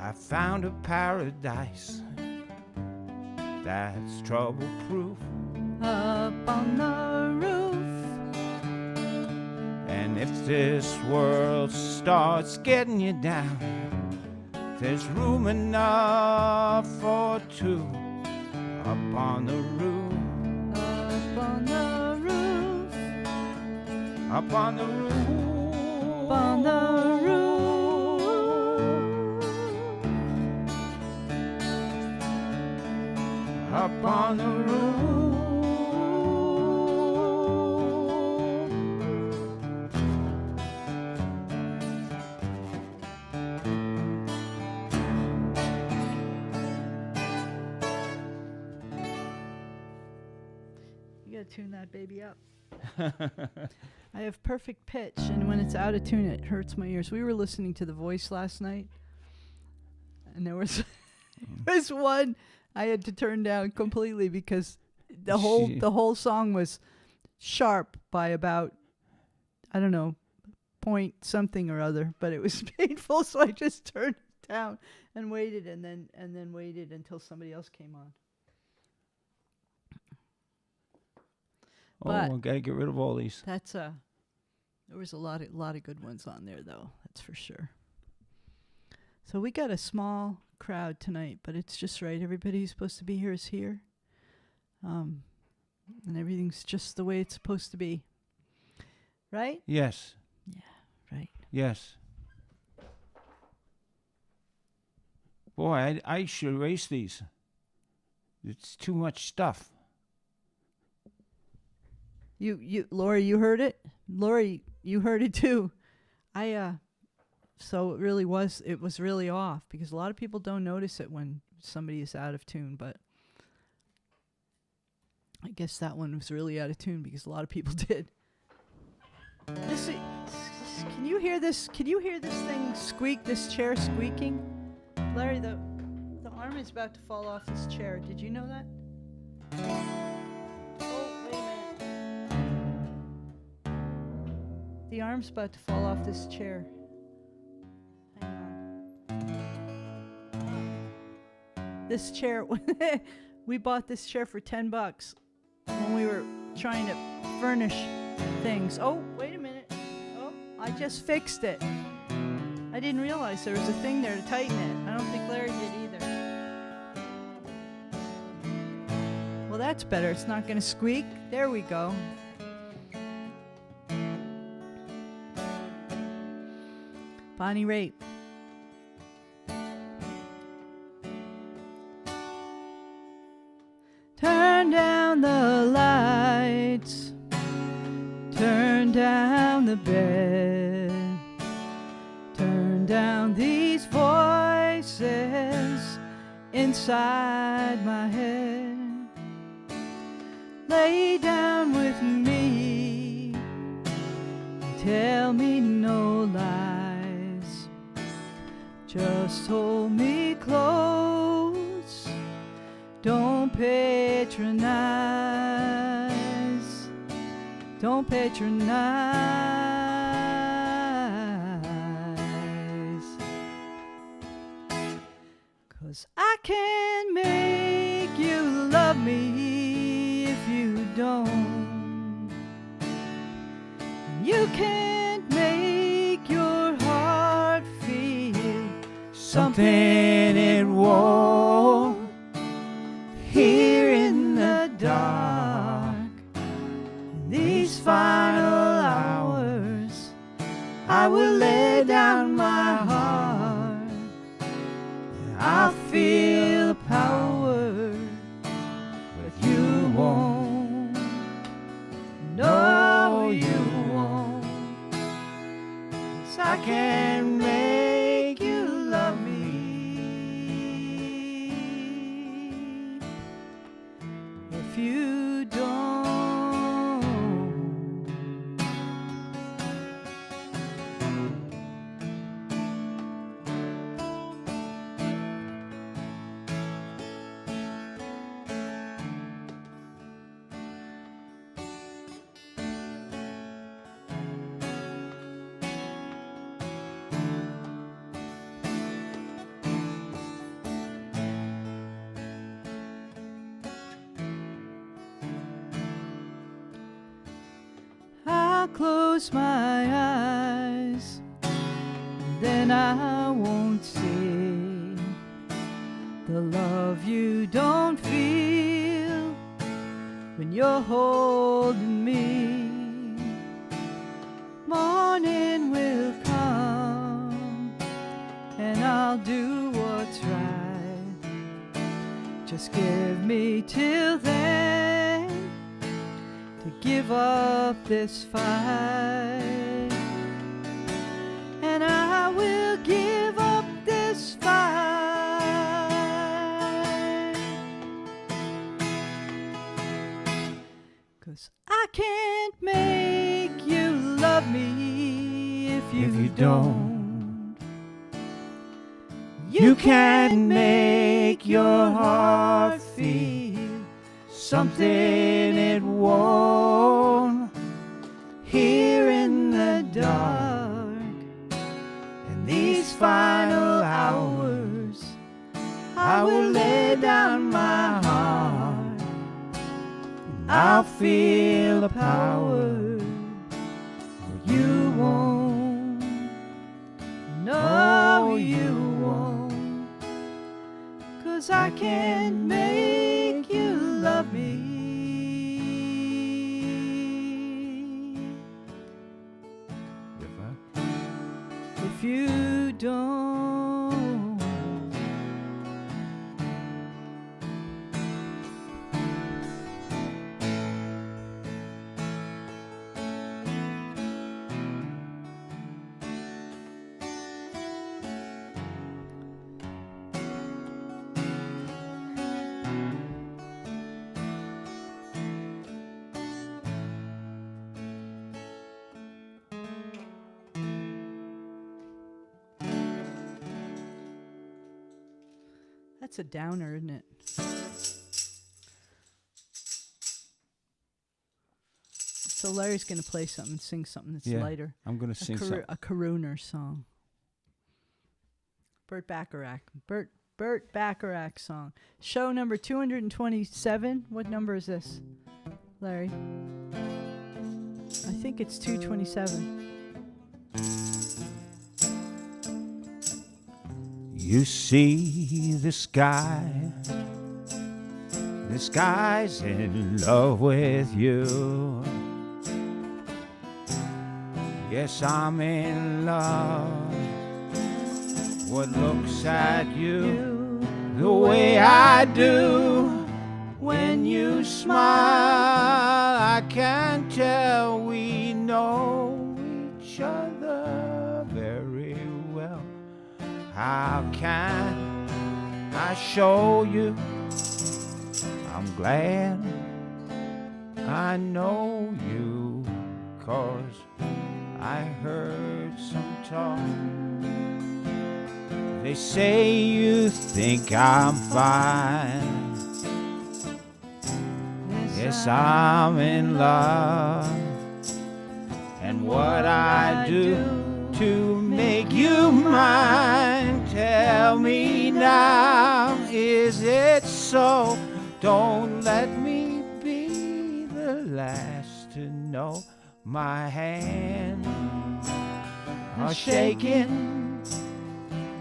I found a paradise that's trouble-proof. up on the roof. And if this world starts getting you down, there's room enough for two up on the roof, Up on the roof, up on the roof, up on the roof. up on the roof. You gotta tune that baby up. I have perfect pitch, and when it's out of tune, it hurts my ears. We were listening to The Voice last night, and there was this one I had to turn down completely because the whole song was sharp by about, I don't know, point something or other, but it was painful, so I just turned it down and waited, and then waited until somebody else came on. Oh, But- we gotta get rid of all these. That's there was a lot of good ones on there, though. That's for sure. So we got a small crowd tonight, but it's just right. Everybody who's supposed to be here is here, and everything's just the way it's supposed to be. Right? Yes, Right. yes. Boy, I should erase these. It's too much stuff. Lori, you heard it. Lori, you heard it too. So it was really off because a lot of people don't notice it when somebody is out of tune, but I guess that one was really out of tune because a lot of people did. Can you hear this? Can you hear this thing squeak? This chair squeaking? Larry, the arm is about to fall off this chair. Did you know that? Oh, wait a minute. The arm's about to fall off this chair. Hang on. This chair, we bought this chair for $10 when we were trying to furnish things. Oh, wait a minute. Oh, I just fixed it. I didn't realize there was a thing there to tighten it. I don't think Larry did either. Well, that's better. It's not going to squeak. There we go. Bonnie Raitt. Turn down the lights. Turn down the bed. Turn down these voices inside my head. Lay down with me. Tell me no lies. Just hold me close. Don't patronize. Don't patronize. 'Cause I can't make you love me if you don't. You can't make your heart feel something it won't. Here in the dark, in these final hours, I will lay down my heart. I'll feel the power, but you won't. No, you won't. 'Cause I can't make you love me if you don't. I'll close my eyes, then I won't see the love you don't feel when you're holding me. Morning will come and I'll do what's right. Just give me till then to give up this fight, and I will give up this fight, 'cause I can't make you love me if you don't. You can't make your heart feel something it won't. Here in the dark, in these final hours, I will lay down my heart, and I'll feel the power, but you won't. No, you won't. 'Cause I can't make you love me if you don't. That's a downer, isn't it? So Larry's going to play something, sing something that's lighter. I'm going to sing something. A crooner song. Burt Bacharach song. Show number 227. What number is this, Larry? I think it's 227. You see the sky This guy's in love with you. Yes, I'm in love. What looks at you the way I do? When you smile, I can tell we know each other very well. How can I show you? I'm glad I know you, 'cause I heard some talk. They say you think I'm fine. Yes, I'm in love. And what I do to make you mine, tell me now, is it so? Don't let me be the last to know. My hands are shaking.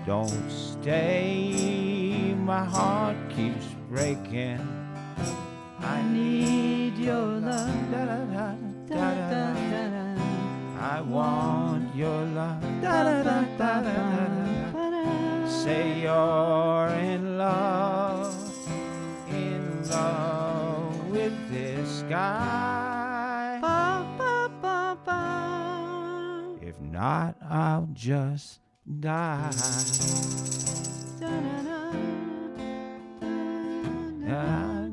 Don't stay, my heart keeps breaking. I need your love. Da, da, da, da, da, da. I want your love. Da, da, da, da, da, da. Say you're in love with this guy. If not, I'll just die. La la la la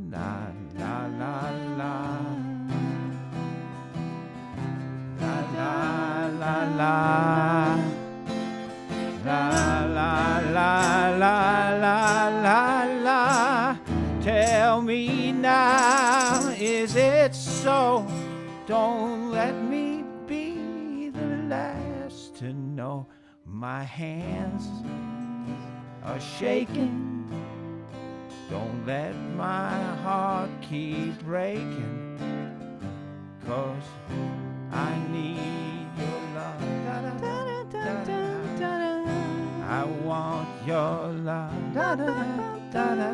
la la la la la la la la la la la. Tell me now, is it so? Don't let me be the last to know. My hands are shaking. Don't let my heart keep breaking, 'cause I need your love. Da, da, da, da, da. I want your love. Da, da, da, da, da,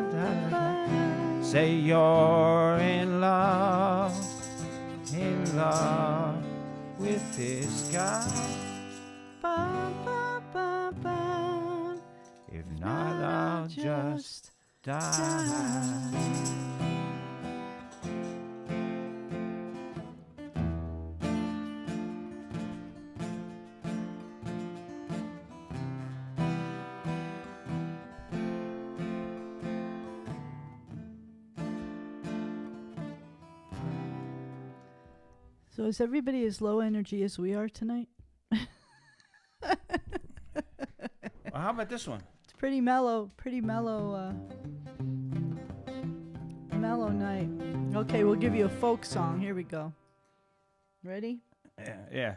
da. Say you're in love with this guy. If not, I'll just die. So is everybody as low energy as we are tonight? Well, how about this one? It's pretty mellow night. Okay, we'll give you a folk song. Here we go. Ready? Yeah.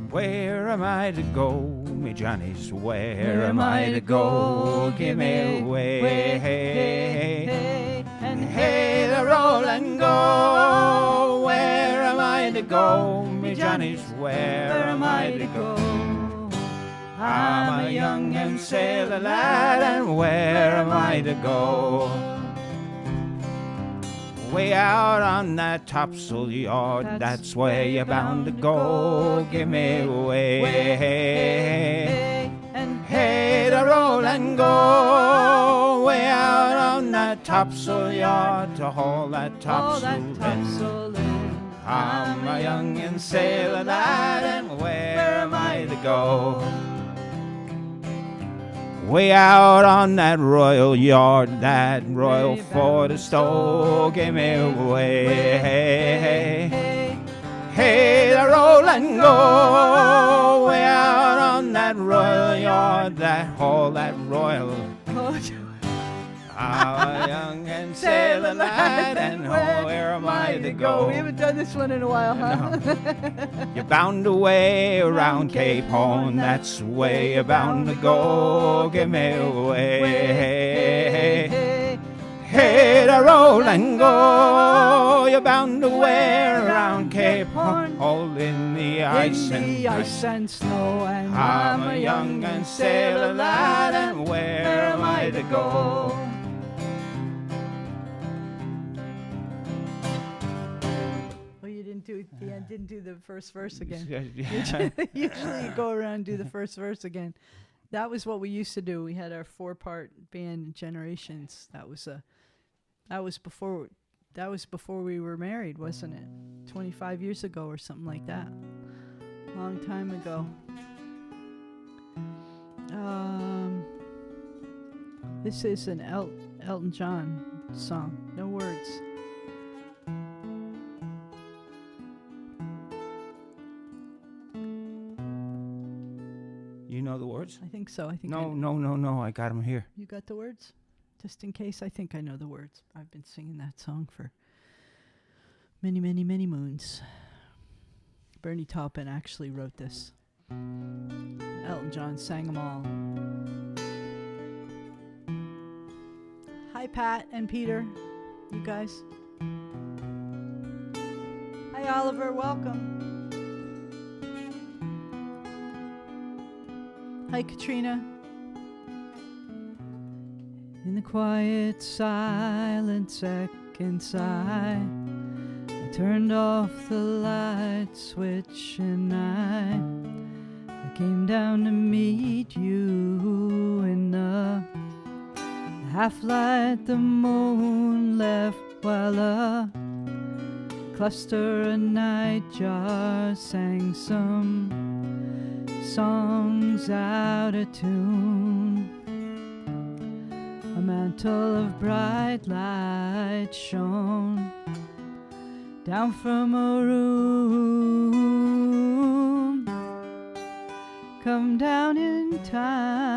Where am I to go, me Johnnies? Where am I to go? Give me away. And hey, the roll and go. Where am I to go, me Johnnies? Where am I to go? I'm a young and sailor lad, and where am I to go? Way out on that topsail yard, that's where you're bound to go. Give me away. And hey, to roll and go. Way out on that topsail yard to haul that topsail in. I'm a young and sailor lad, and where am I to go? Way out on that royal yard, that royal fort of Stowe, give me away. Hey, the roll and go. Way out on that royal yard, that hall, that royal. I'm a young and sailor lad, and where am I to go? We haven't done this one in a while, huh? No. You're bound away around Cape Horn, that's where you're bound to go. Give me away. Hey, to roll and go. You're bound to wear around Cape Horn, all in the ice and snow. And I'm a young and sailor lad, and where am I to go? Well, you didn't do the end. Didn't do the first verse again. Yeah. Usually, you go around and do the first verse again. That was what we used to do. We had our 4-part band, Generations. That was before we were married, wasn't it? 25 years ago or something like that. Long time ago. This is an Elton John song. No words. You know the words? I think so. I think No. I got them here. You got the words? Just in case, I think I know the words. I've been singing that song for many, many, many moons. Bernie Taupin actually wrote this. Elton John sang them all. Hi, Pat and Peter. You guys. Hi, Oliver. Welcome. Hi, Katrina. In the quiet silent seconds I turned off the light switch and I came down to meet you in the half light the moon left while a cluster of nightjars sang some songs out of tune. A mantle of bright light shone down from a room. Come down in time.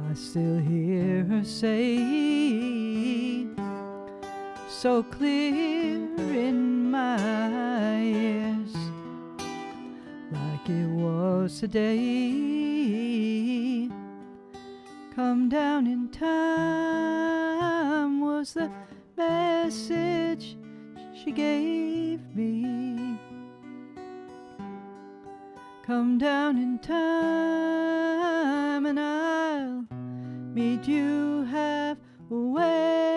I still hear her say, so clear in my ears, like it was today. Come down in time was the message she gave me. Come down in time and I'll meet you halfway.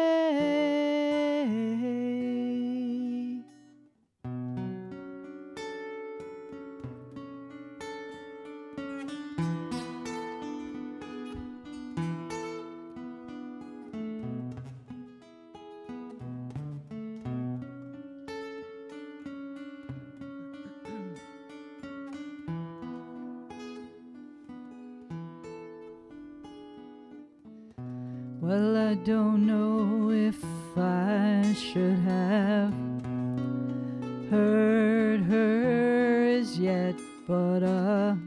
Well, I don't know if I should have heard hers yet, but a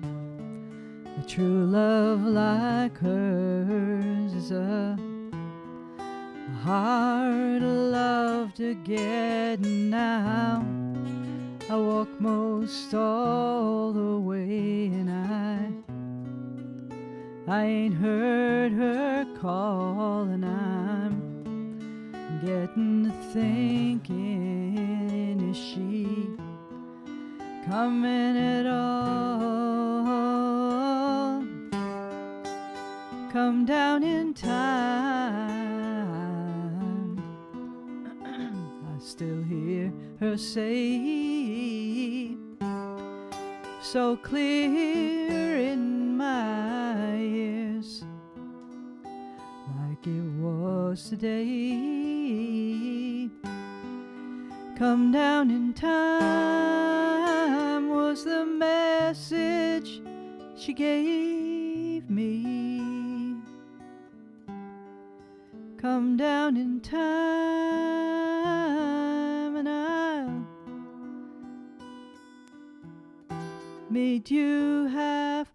true love like hers is a hard love to get now. I walk most all the way and I ain't heard her call, and I'm getting to thinking, is she coming at all? Come down in time. I still hear her say, so clear in my ears, like it was today. Come down in time was the message she gave me. Come down in time and I'll meet you halfway.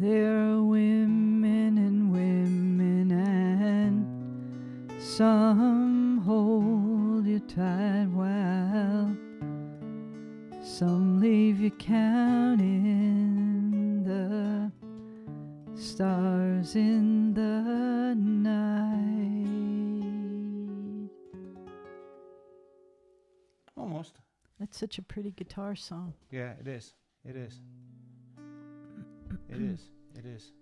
There are women and women, and some hold you tight while some leave you counting the stars in the night. Almost. That's such a pretty guitar song. Yeah, it is. It is. It is. It is.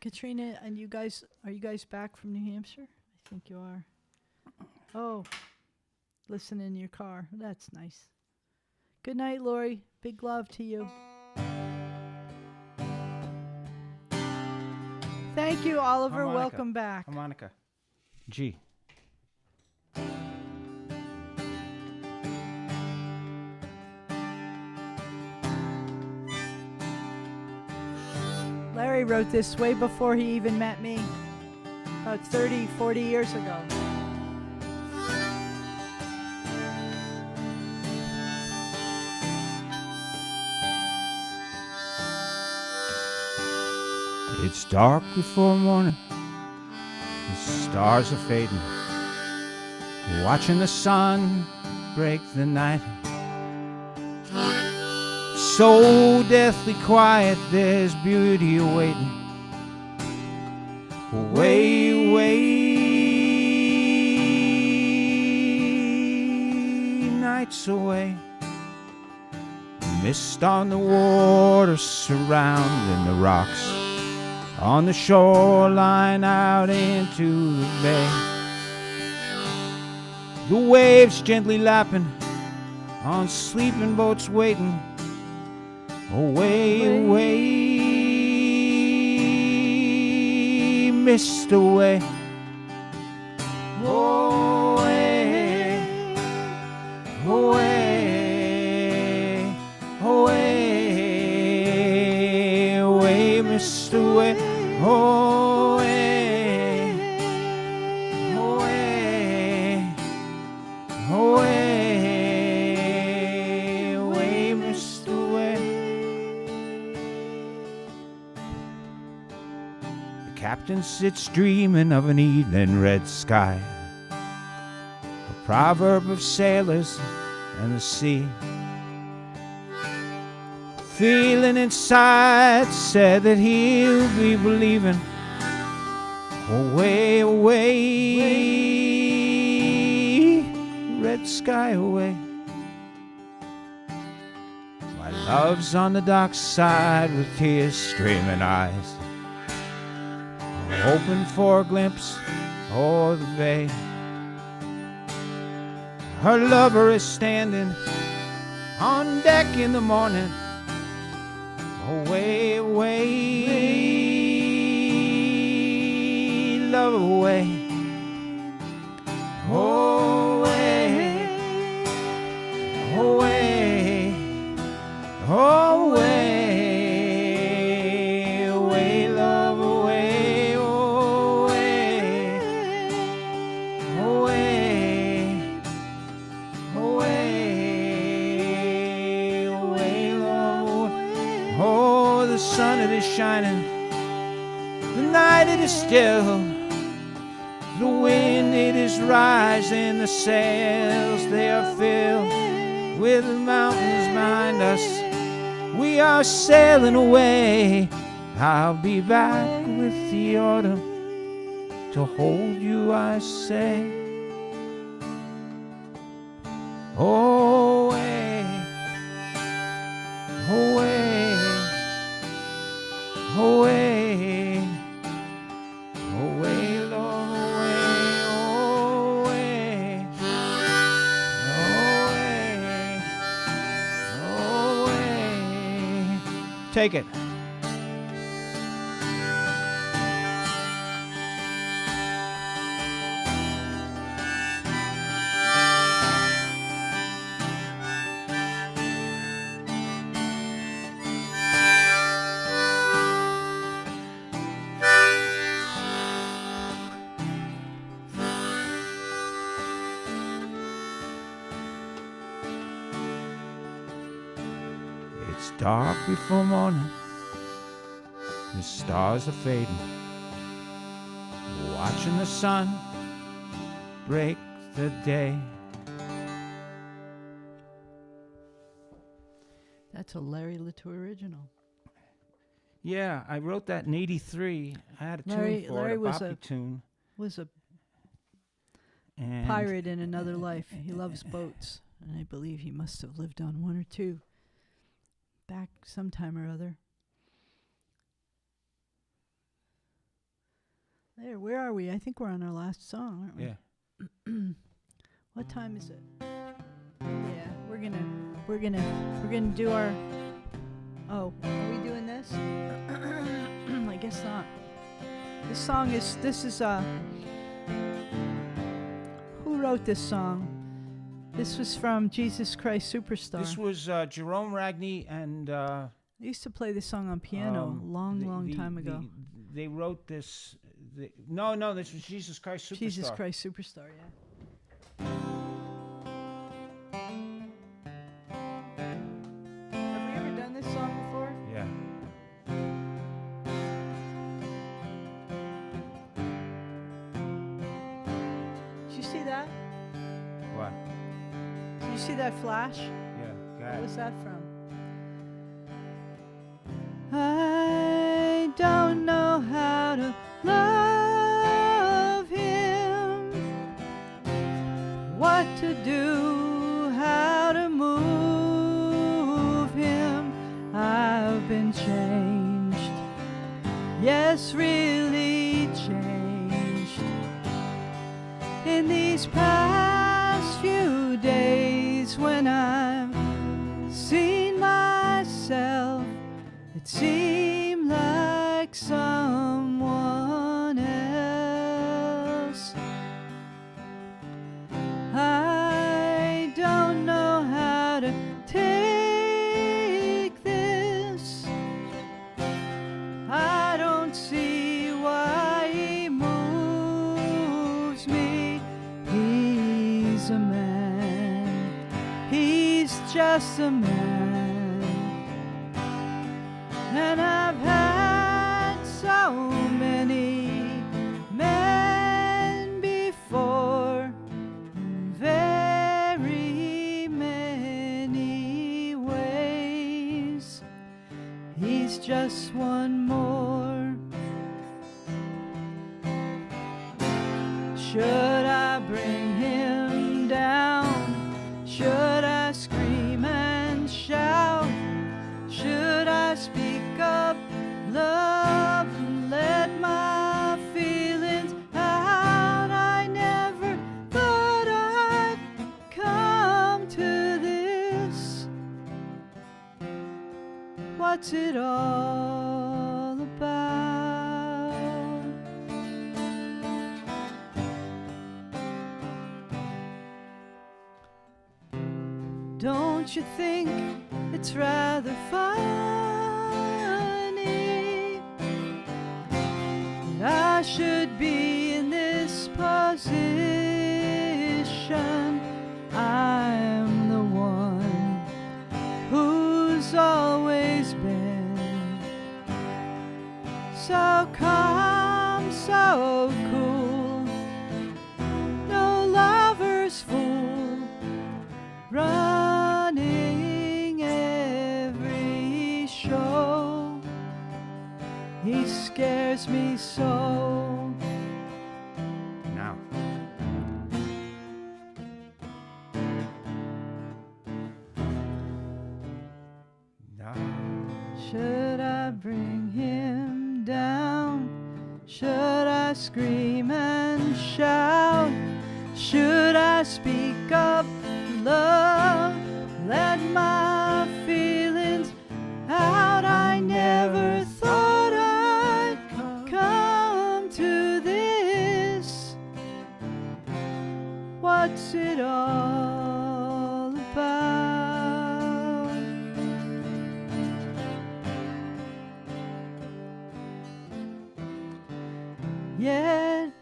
Katrina, and you guys, are you guys back from New Hampshire? I think you are. Oh, listen in your car. That's nice. Good night, Lori. Big love to you. Thank you, Oliver. Harmonica. Welcome back. Harmonica. G. Larry wrote this way before he even met me, about 30, 40 years ago. It's dark before morning. The stars are fading. Watching the sun break the night. So deathly quiet, there's beauty awaiting. Away, away, nights away. Mist on the water surrounding the rocks. On the shoreline out into the bay. The waves gently lapping on sleeping boats waiting. Away, away, mist away. Away, away, away, away, mist away. Away, away, away, away, mist away. The captain sits dreaming of an evening red sky, a proverb of sailors and the sea. Feeling inside said that he'll be believing. Away, away, red sky away. My love's on the dock side with tears streaming eyes, hoping for a glimpse o'er the bay. Her lover is standing on deck in the morning. Away, away, love away. Away, away, away, away, love away. Away, away, away, away, love away. Oh, the sun it is shining, the night it is still, the wind it is rising, the sails they are filled with the mountains behind us. We are sailing away. I'll be back with the autumn to hold you, I say. Away, away, away, away, Lord, away, away, away, away. Take it. It's dark before morning. The stars are fading, watching the sun break the day. That's a Larry Latour original. Yeah, I wrote that in '83. I had a Larry- tune for Larry it, a was boppy a- tune. Was a And pirate in another life. He loves boats, and I believe he must have lived on one or two back sometime or other. There, where are we? I think we're on our last song, aren't we? Yeah. What time is it? Yeah, we're gonna do our. Oh, are we doing this? I guess not. This is who wrote this song? This was from Jesus Christ Superstar. This was Jerome Ragney and I used to play this song on piano long time ago. They wrote this. No, this was Jesus Christ Superstar. Jesus Christ Superstar, yeah. Have we ever done this song before? Yeah. Did you see that? What? Did you see that flash? Yeah. Go What ahead. was that from? I don't know how to love him, what to do, how to move him. I've been changed, yes, really changed in these past few days when I've seen myself. It seemed like someone else. I don't know how to take this. I don't see why he moves me. He's a man. He's just a man. And I've had so many men before, in very many ways. He's just one more. Should I bring him down? Should I scream and shout? Should I speak up, love, and let my feelings out? I never thought I'd come to this. What's it all about? Don't you think it's rather funny that I should be in this position? I'm the one who's always been so calm, so cool, no lover's fool, running every show. He scares me so. Now. Now. Should I bring him down? Should I scream and shout? Should I speak up, love, let my feelings out? I never thought I'd come to this. What's it all about? Yet,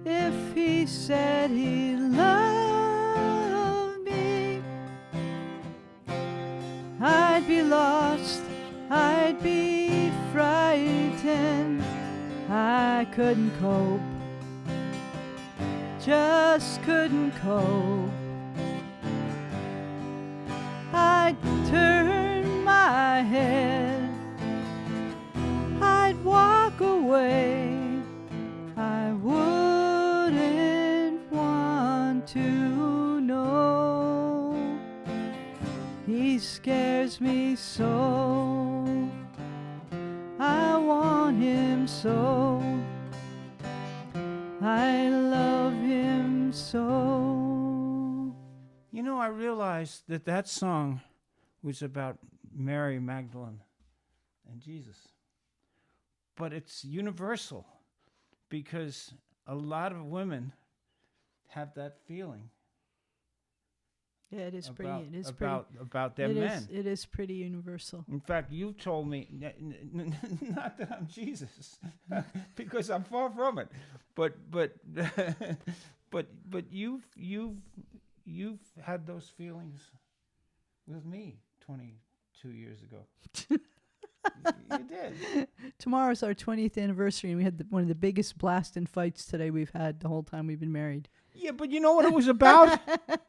if he said he loved me, I'd be lost, I'd be frightened. I couldn't cope, just couldn't cope. I'd turn my head, I'd walk away. I wouldn't want to know. He scares me so, I want him so, I love him so. You know, I realized that that song was about Mary Magdalene and Jesus. But it's universal because a lot of women have that feeling. Yeah, it is about, pretty. It is about their pretty. men. It is pretty universal. In fact, you told me, not that I'm Jesus, because I'm far from it, but you've had those feelings with me 22 years ago. You did. Tomorrow's our 20th anniversary, and we had one of the biggest blasting fights today we've had the whole time we've been married. Yeah, but you know what it was about?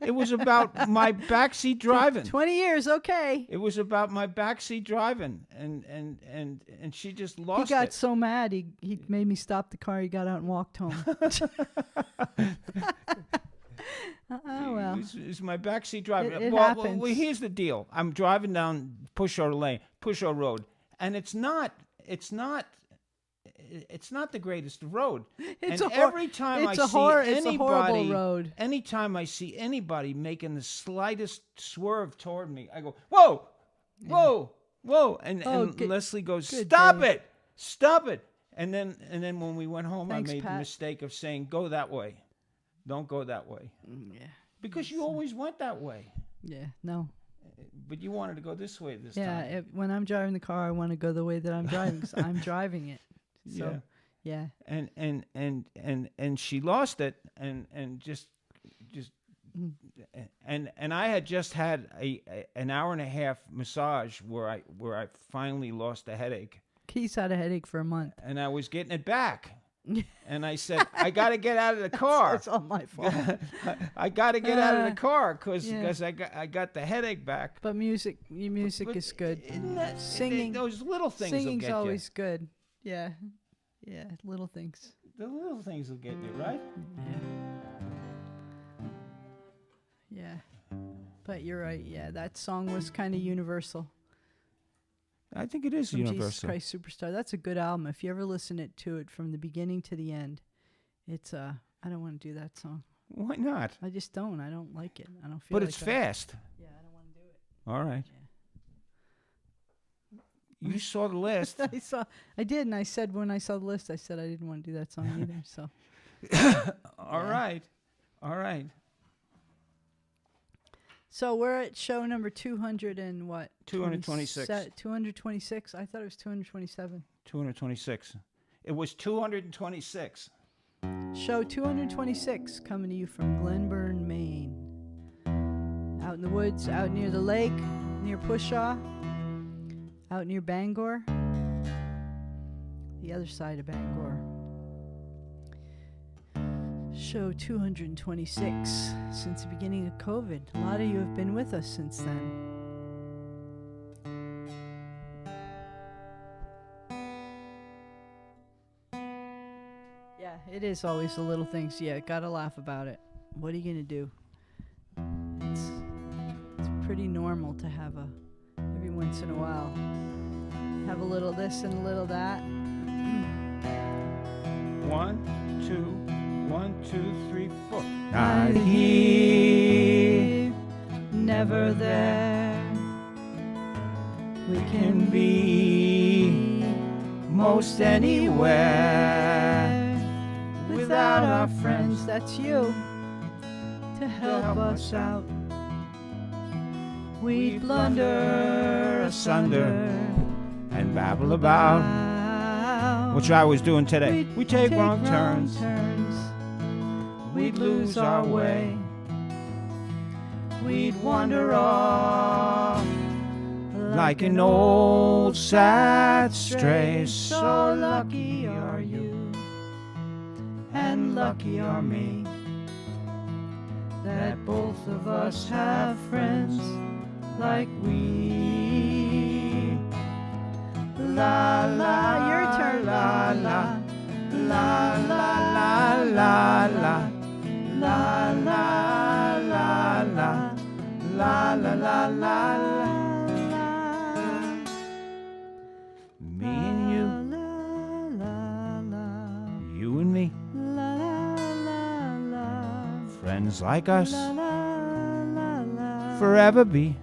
It was about my backseat driving. 20 years, okay. It was about my backseat driving, and she just lost He got it. so mad, he made me stop the car. He got out and walked home. Oh, well. It's my backseat driving. It well, happens. Well, here's the deal. I'm driving down Pushaw Road, and it's not the greatest road. It's and a every time it's I a see hor- anybody, it's a horrible road. anytime I see anybody making the slightest swerve toward me, I go, whoa, whoa, whoa, and Leslie goes, stop Dave. it, stop it. And then when we went home, Thanks, I made Pat. the mistake of saying, go that way, don't go that way, Yeah. because you always went that way, Yeah, no. but you wanted to go this way this Yeah, time. when I'm driving the car, I want to go the way that I'm driving because I'm driving it. So, yeah. And she lost it, and just and I had just had an hour and a half massage where I finally lost a headache, Keith's had a headache for a month. and I was getting it back, and I said, I got to get out of the car. It's all my fault. I got to get out of the car because yeah. I got the headache back. But music is good. Singing, those little things will singing's get always good. Yeah, yeah, little things. you. The little things will get you, right? Yeah. Yeah. But you're right. Yeah, that song was kind of universal. I think it is From universal. Jesus Christ Superstar. That's a good album. If you ever listen to it from the beginning to the end, it's I don't want to do that song. Why not? I just don't. I don't like it. I don't feel. But like it's I- fast. Yeah, I don't want to do it. All right. You saw the list. I did, and I said when I saw the list, I said I didn't want to do that song either. So. All right. All right. So we're at show number 200 and what? 226. 226. I thought it was 227. 226. It was 226. Show 226 coming to you from Glenburn, Maine. Out in the woods, out near the lake, near Pushaw, out near Bangor, the other side of Bangor. Show 226 since the beginning of COVID. A lot of you have been with us since then. Yeah, it is always the little things. Yeah, gotta laugh about it. What are you gonna do? It's pretty normal to have every once in a while, have a little this and a little that. 1, 2, 1, 2, 3, 4. Not here, never there. We can be most anywhere without our friends. That's you to help us out. We blunder asunder And babble about, which I was doing today. We take wrong turns. We'd lose our way. We'd wander off like an old sad stray. So lucky are you, and lucky are me, that both of us have friends like we. La la, your turn. La la, la la la la la, la la la la, la la la la la. Me and you and me, friends like us, forever be.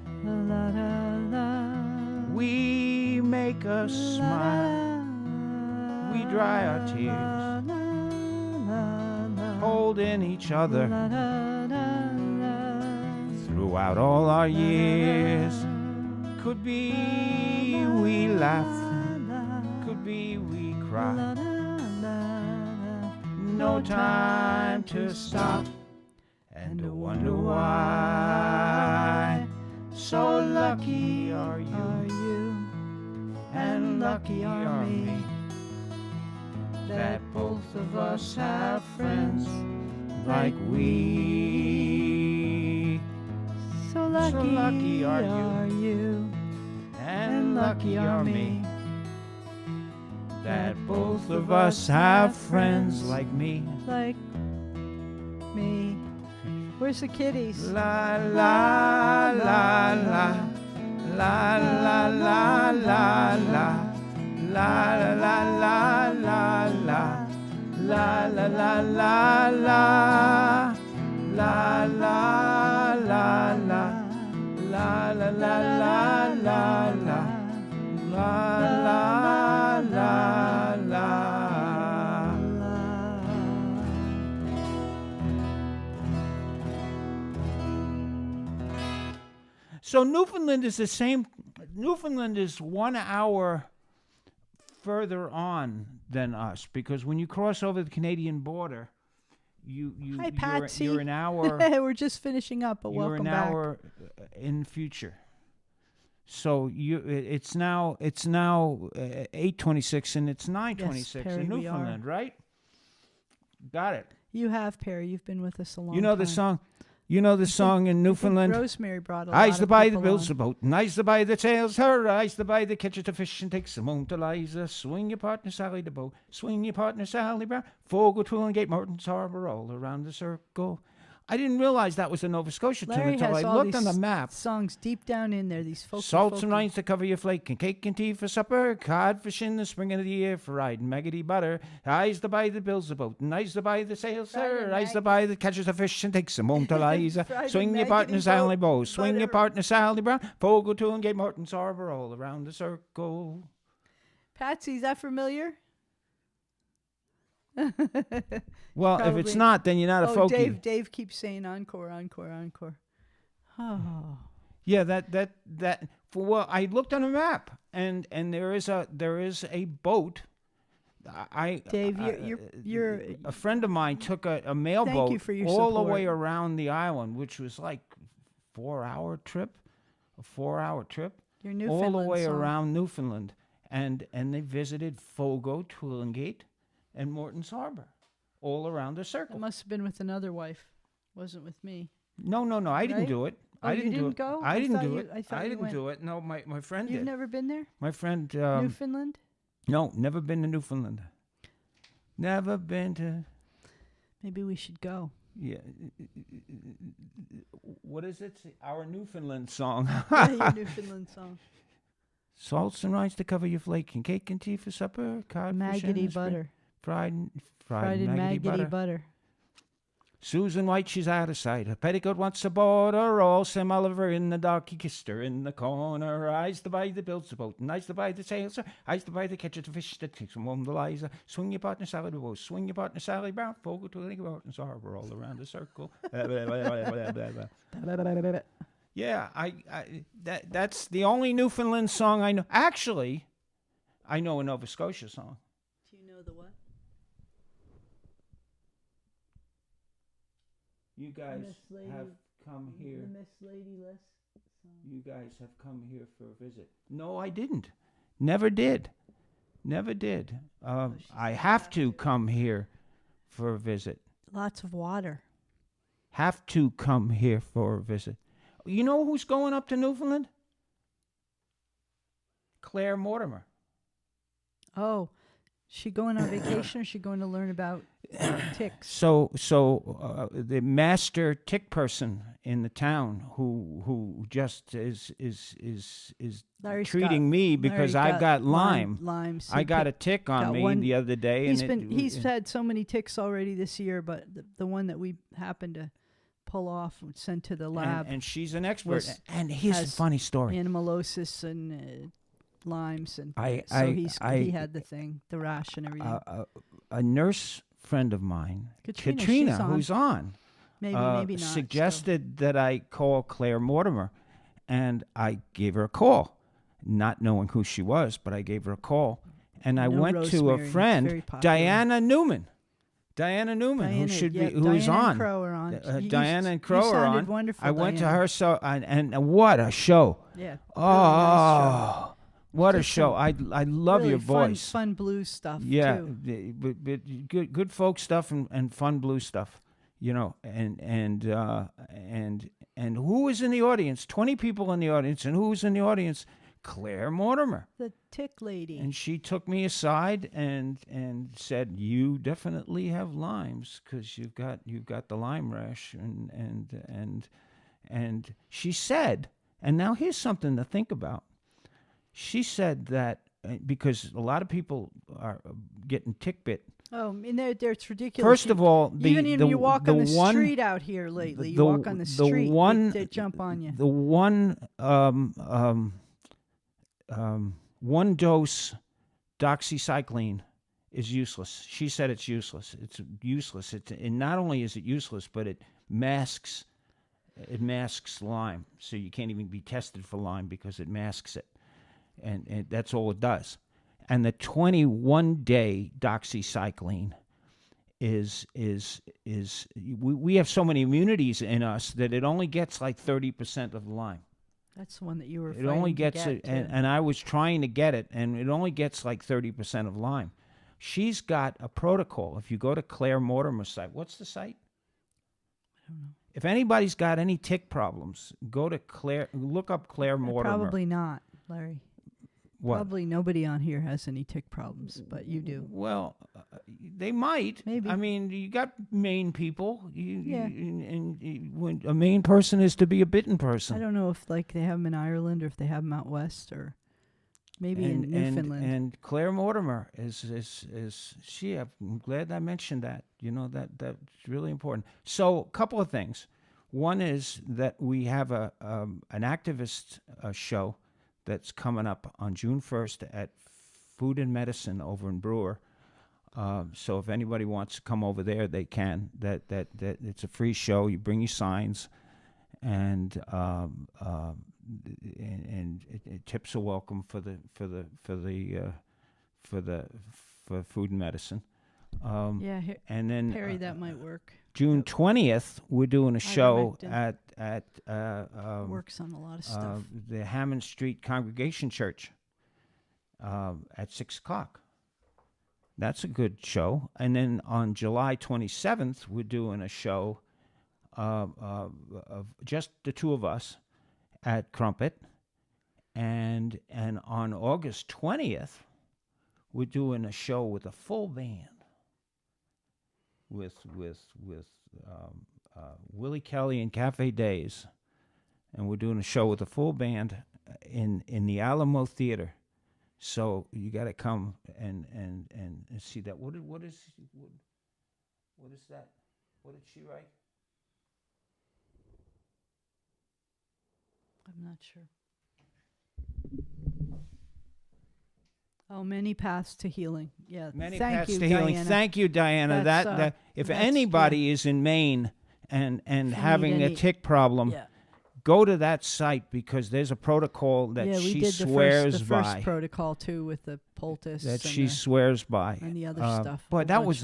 We make us smile, we dry our tears, holding each other throughout all our years. Could be we laugh, could be we cry, no time to stop and to wonder why. So lucky are you, and lucky are me, that both of us have friends like we. So lucky are you, and lucky are me, that both of us have friends like me. Like me. Where's the kitties? La la la la, la la la la la, la la la la la, la la la la la, la la la la, la la la la la, la la la la. So Newfoundland is the same. Newfoundland is 1 hour further on than us, because when you cross over the Canadian border, Hi, Patsy. you're an hour. We're just finishing up, but you're welcome an back. hour in the future. So it's now 8:26 and it's 9:26 Perry, in we Newfoundland, right? Got it. You have, Perry. You've been with us a long You know time. the song. You know the song in Newfoundland. Rosemary brought a lot I's of the by the people builds on. the boat, and I's the by that sails her, I's the by that catches the fish and takes them home to Liza. Swing your partner Sally the boat, swing your partner Sally Brown, Fogo, Twillingate, Morton's Harbour, all around the circle. I didn't realize that was a Nova Scotia tune Larry until has I all looked on these the map. songs deep down in there. These folky, Salts and folky. rinds to cover your flake, and cake and tea for supper, codfish in the spring of the year for riding Maggedy butter. I's the by that builds the boat, and I's the by that sails her, I's the by that catches the fish and takes them home to Liza. Fried Swing and your partner Maggedy Sally boat, Bow, swing your butter. partner Sally Brown, Fogo, Twillingate, Morton's Harbour, all around the circle. Patsy, is that familiar? Well, if it's Probably. not, then you're not a Oh, folkie. Dave keeps saying encore, encore, encore. Oh. Yeah, that. Well, I looked on a map, and there is a boat. Dave, you're a friend of mine took a mailboat you for your all the support. way around the island, which was like a 4-hour trip, your all Newfoundland the way song. around Newfoundland, and they visited Fogo, Twillingate, and Morton's Harbour, all around the It circle. must have been with another wife. Wasn't with me. No, I didn't Right? do it. Oh, I you didn't do didn't it. go? I I didn't thought do you- it. I thought I you didn't went. do it. No, my friend You've did. never been there? My friend. Newfoundland? No, never been to Newfoundland. Never been to. Maybe we should go. Yeah. What is it? Our Newfoundland song. Yeah, your Newfoundland song. Salts and rinds to cover your flake, and cake and tea for supper. Codfish in Maggedy the spring, butter. Fried Fried in Maggedy butter. butter. Susan White, she's out of sight. Her petticoat wants a border. All Sam Oliver in the dark, he kissed her in the corner. I's the by that builds the boat, and I's the by that sails her. I's the by that catches the fish that takes them home to Liza. Swing your partner Sally Bow, swing your partner Sally Brown. Fogo to the Morton's Harbour, all around the circle. Yeah, that's the only Newfoundland song I know. Actually, I know a Nova Scotia song. Do you know the what? You guys Miss Lady- have come here. The Miss Lady List You guys have come here for a visit. No, I didn't. Never did. Never did. I have to come here for a visit. Lots of water. Have to come here for a visit. You know who's going up to Newfoundland? Claire Mortimer. Oh, she going on vacation, or is she going to learn about ticks? So the master tick person in the town who just is Larry's treating me because I've got Lyme. Lyme. So I got a tick on me the other day, He's had so many ticks already this year, but the one that we happened to pull off and send to the lab. And she's an expert. And here's a funny story. Animalosis and Lyme's, and he had the thing, the rash and everything. A nurse friend of mine, Katrina, who's on, maybe not, suggested that I call Claire Mortimer, and I gave her a call, not knowing who she was, but I gave her a call, and I went to a friend, Diana Newman. Who's on. Diana and Crow are on. Wonderful, I went to her, and what a show! Yeah. Oh. Really nice show. What a show! I love really your voice. Fun blues stuff. Yeah, too. But good folk stuff and fun blues stuff. You know, and who was in the audience? 20 people in the audience, and who was in the audience? Claire Mortimer, the tick lady. And she took me aside and said, "You definitely have Lyme's because you've got the Lyme rash." And she said, and now here's something to think about. She said that because a lot of people are getting tick bit. Oh, and it's ridiculous. First of all, even you walk on the street out here lately, you walk on the street, they jump on you. The one dose doxycycline is useless. She said it's useless. It's useless. And not only is it useless, but it masks Lyme, so you can't even be tested for Lyme because it masks it. And that's all it does. And the 21-day doxycycline is we have so many immunities in us that it only gets like 30% of Lyme. That's the one that you were. It only gets it, and I was trying to get it, and it only gets like 30% of Lyme. She's got a protocol. If you go to Claire Mortimer's site, what's the site? I don't know. If anybody's got any tick problems, go to Claire. Look up Claire Mortimer. Probably not, Larry. What? Probably nobody on here has any tick problems, but you do. Well, they might. Maybe. I mean, you got Maine people. When a Maine person is to be a bitten person. I don't know if they have them in Ireland or if they have them out west or maybe in Newfoundland. And Claire Mortimer is she? I'm glad I mentioned that. You know that's really important. So, a couple of things. One is that we have an activist show that's coming up on June 1st at Food and Medicine over in Brewer. So if anybody wants to come over there, they can. That it's a free show. You bring your signs, and tips are welcome for Food and Medicine. And then Perry, that might work. June 20th, we're doing a show at works on a lot of stuff. The Hammond Street Congregation Church at 6:00. That's a good show. And then on July 27th, we're doing a show of just the two of us at Crumpet. And on August 20th, we're doing a show with a full band. With Willie Kelly and Cafe Days, and we're doing a show with a full band in the Alamo Theater. So you got to come and see that. What is that? What did she write? I'm not sure. Oh, many paths to healing. Yeah, many thank paths you, to healing. Diana. Thank you, Diana. That if anybody is in Maine and having a tick problem, go to that site because there's a protocol that she swears by. The first protocol too with the poultice that she swears by, and the other stuff. But that was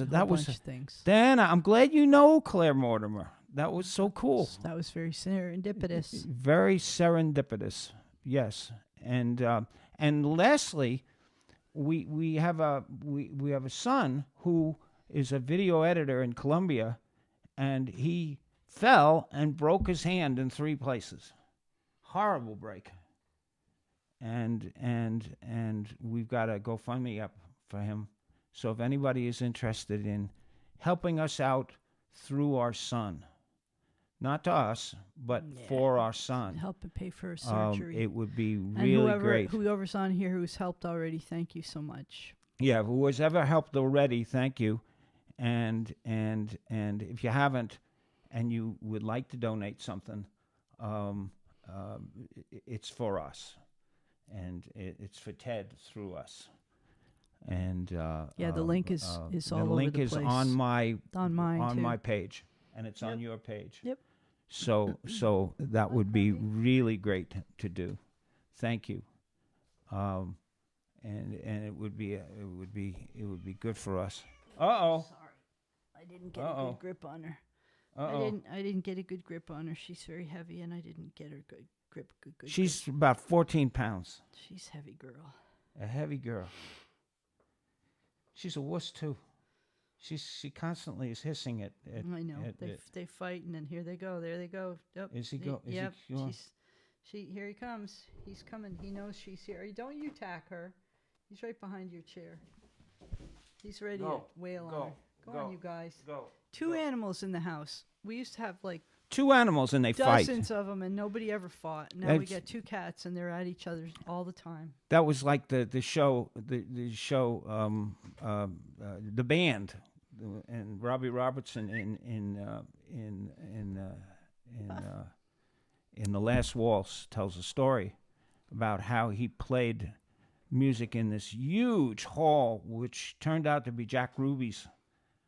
things. Diana, I'm glad you know Claire Mortimer. That was so cool. That was very serendipitous. Very serendipitous. Yes. And lastly, we have a son who is a video editor in Colombia, and he fell and broke his hand in 3 places. Horrible break. And we've got a GoFundMe up for him. So if anybody is interested in helping us out through our son, not to us, but for our son, Help it pay for his surgery. it would be really great. Whoever's on here who's helped already, thank you so much. Yeah, who has ever helped already, thank you. And if you haven't, and you would like to donate something, it's for us, and it's for Ted through us. And the link is all over the place. The link is on mine too. my page, and it's on your page. Yep. So that would be really great to do. Thank you. And it would be good for us. Sorry, I didn't get a good grip on her. I didn't get a good grip on her. She's very heavy, and I didn't get her good grip. She's about 14 pounds. She's a heavy girl. A heavy girl. She's a wuss too. She constantly is hissing at I know. They fight, and then here they go. There they go. Yep. Is he go? Is yep. he going? Here he comes. He's coming. He knows she's here. Don't you attack her. He's right behind your chair. He's ready to wail on her. Go on, you guys. Go. 2 animals in the house. We used to have like 2 animals, and they fight. dozens of them, and nobody ever fought. Now we get 2 cats, and they're at each other all the time. That was like the show, the band, and Robbie Robertson in The Last Waltz tells a story about how he played music in this huge hall, which turned out to be Jack Ruby's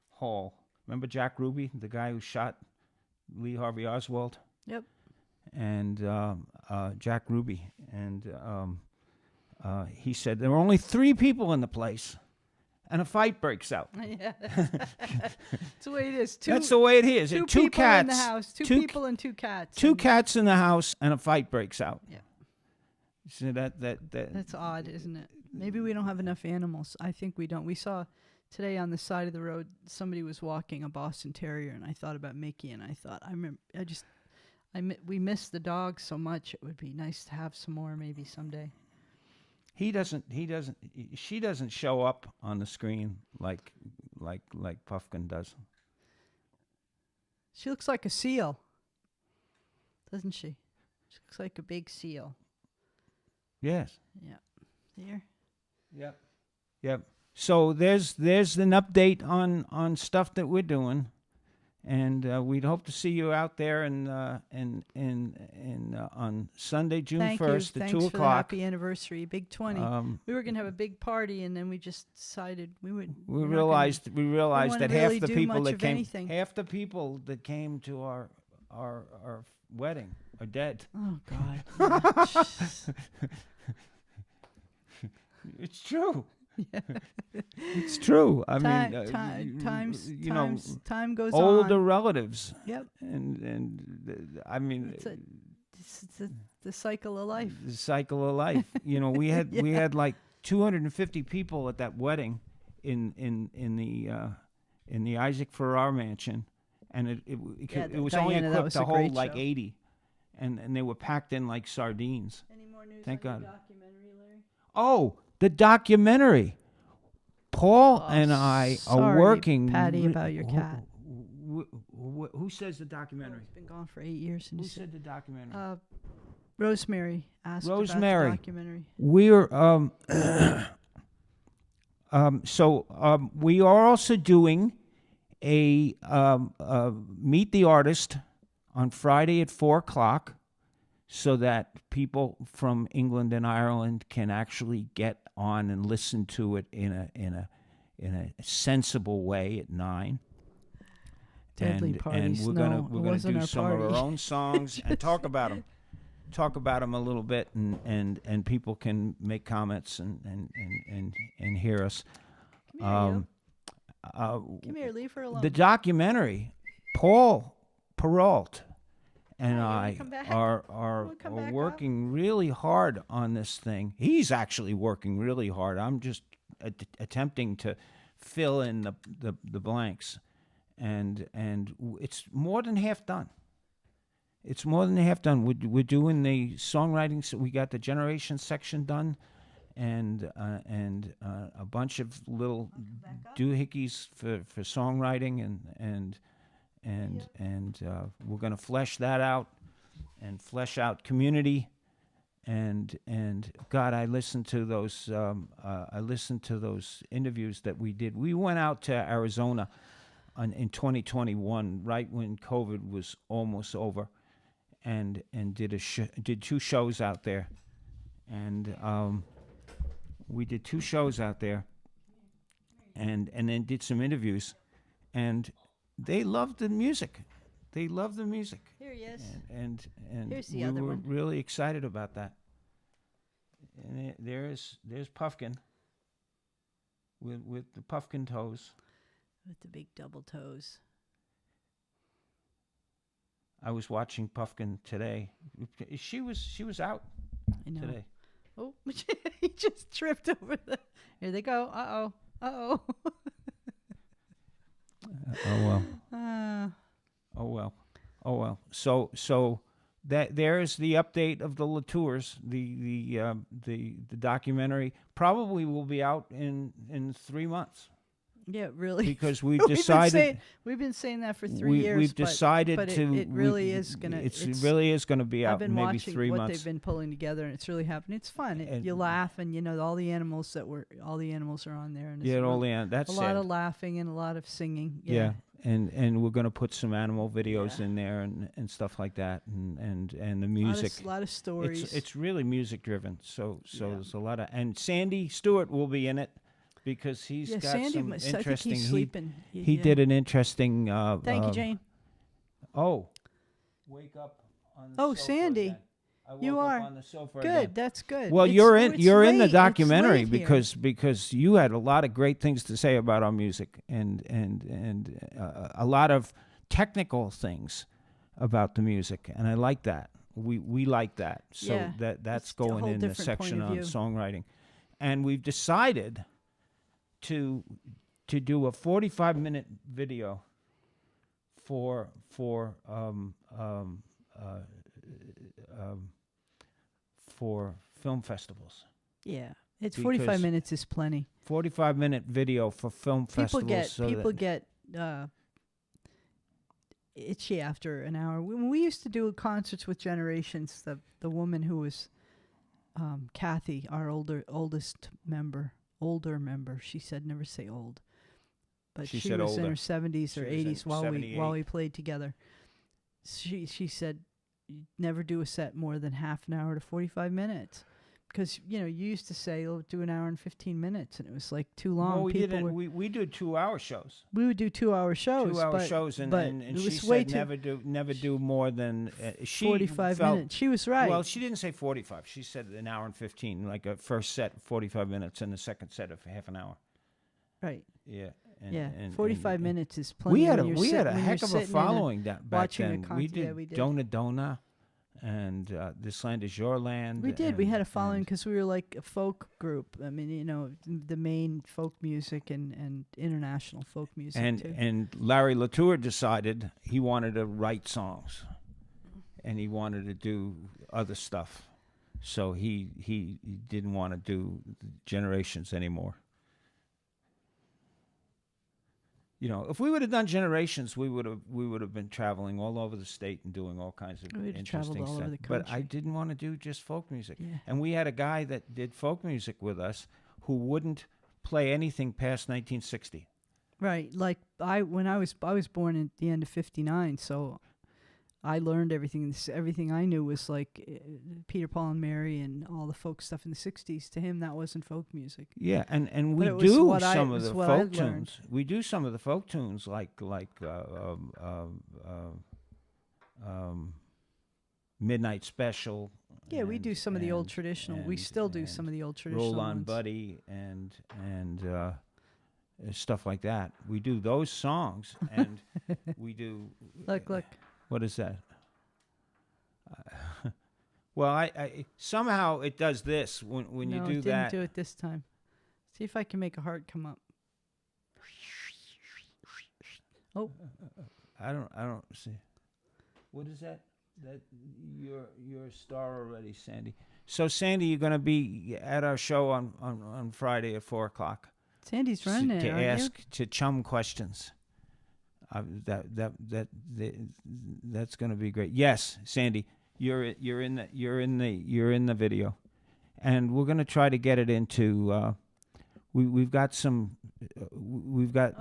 hall. Remember Jack Ruby, the guy who shot Lee Harvey Oswald? Yep. And Jack Ruby. And he said there were only 3 people in the place, and a fight breaks out. Yeah, that's the way it is. That's the way it is. 2 people cats in the house. 2 people and 2 cats. 2 cats in the house, and a fight breaks out. Yeah. So That's odd, isn't it? Maybe we don't have enough animals. I think we don't. We saw today on the side of the road somebody was walking a Boston Terrier, and I thought about Mickey, and I thought we miss the dogs so much. It would be nice to have some more maybe someday. She doesn't show up on the screen like Puffkin does. She looks like a seal, doesn't she? She looks like a big seal. Yes. Yeah. There. Yep. So there's an update on stuff that we're doing, and we'd hope to see you out there on Sunday, June 1st at 2 Thanks o'clock. for the happy anniversary, big 20. We were gonna have a big party, and then we just decided we would. We realized that really half the people that came to our wedding are dead. Oh God. It's true. Yeah. It's true. I mean, time goes older on. relatives. Yep. And I mean, it's the cycle of life. The cycle of life. We had like 250 people at that wedding in the Isaac Farrar mansion, and it was only equipped to hold like 80, and they were packed in like sardines. Any more news Thank on God. the documentary, Larry? Oh, the documentary. Paul and I are working. Patty, about your cat. Who says the documentary? It's been gone for 8 years. Who said the documentary? Rosemary asked about the documentary. We're we are also doing a Meet the Artist on Friday at 4 o'clock, so that people from England and Ireland can actually get on and listen to it in a sensible way at 9. Deadly parties. And we're gonna do some of our own songs and talk about them. Talk about them a little bit, and people can make comments and hear us. Come here, leave her alone. The documentary, Paul Peralt and Hey, you wanna I come back? are wanna come back up? working really hard on this thing. He's actually working really hard. I'm just attempting to fill in the blanks, and it's more than half done. It's more than half done. We're doing the songwriting. So we got the generation section done, and a bunch of little doohickeys for songwriting, and we're going to flesh that out, and flesh out community, and God, I listened to those interviews that we did. We went out to Arizona in 2021, right when COVID was almost over, and did 2 shows out there, and we did 2 shows out there, and then did some interviews, and they loved the music. They loved the music. Here he is. And Here's the we other were one. really excited about that. And there's Puffkin with the puffkin toes. With the big double toes. I was watching Puffkin today. She was out I know. today. Oh, he just tripped over the. Here they go. Uh-oh. Uh-oh. Oh well. Oh well. So that there's the update of the Latours. The documentary probably will be out in 3 months. Yeah, really. Because we've decided we've been saying that for 3 years. We've decided but to. it really is gonna. It really is going to be I've out been in maybe watching 3 what months. they've been pulling together, and it's really happening. It's fun. And- You laugh, and you know all the animals are on there, and it's Yeah, real- all the that's a sad. lot of laughing and a lot of singing. Yeah, and we're going to put some animal videos Yeah. in there and stuff like that, and the A music. lot of stories. It's really music driven. So Yeah. there's a lot of, and Sandy Stewart will be in it because he's got Sandy some must, I think interesting. he's sleeping. He did an interesting. Thank you, Jane. Oh, wake up on the Oh, sofa Sandy. again. I You woke up are. on the sofa Good. again. That's good. Well, It's- you're oh, in it's you're in the late. It's documentary late here. because you had a lot of great things to say about our music and a lot of technical things about the music, and I like that. We like that. So Yeah, that's it's a going whole in the different section point of on view. songwriting, and we've decided to do a 45-minute video for film festivals. Yeah, it's because 45 minutes is plenty. 45-minute video for film festivals. People get itchy after an hour. When we used to do concerts with Generations, the woman who was Kathy, our older member, she said never say old, but She she said was in older. her 70s or She was in 80s while 78. we played together. She said never do a set more than half an hour to 45 minutes. Because, you used to say, oh, do an hour and 15 minutes, and it was like too long. Well, we People did were, we did 2-hour shows. we would do 2-hour shows. 2-hour but, shows, and but and it she was way said too never do more than she 45 felt, minutes. She was right. Well, she didn't say 45. She said an hour and 15, like a first set 45 minutes and the second set of half an hour. right. Yeah. Yeah. And 45 and minutes is plenty. We had when a you're we had a when you're heck of a sitting in following back watching a then. concert. We did, Yeah, we did. Dona Dona, and This Land Is Your Land. We did. We had a and- following and- because we were like a folk group. I mean, the main folk music and international folk music too. And Larry Latour decided he wanted to write songs, and he wanted to do other stuff, so he didn't want to do Generations anymore. If we would have done Generations, we would have been traveling all over the state and doing all kinds of We would've interesting traveled all stuff. over the But I country. didn't want to do just folk music. Yeah. And we had a guy that did folk music with us who wouldn't play anything past 1960. Right. Like I was born at the end of 59, so I learned everything. Everything I knew was like Peter, Paul, and Mary, and all the folk stuff in the '60s. To him, that wasn't folk music. Yeah, and we But it was do what I- some it of was the what I folk learned. tunes. We do some of the folk tunes like Midnight Special. Yeah, we do some of the old and- traditional. We and- still do and some of the old traditional Roll On ones. Buddy and stuff like that. We do those songs, and we do. Look. What is that? Well, I somehow it does this when No, you it do didn't that. do it this time. See if I can make a heart come up. Oh, I don't see. What is that? That you're a star already, Sandy. So Sandy, you're going to be at our show on Friday at 4:00. Sandy's running it, to aren't ask to chum questions. That's going to be great. Yes, Sandy, you're in the video, and we're going to try to get it into. We've got some. We've got.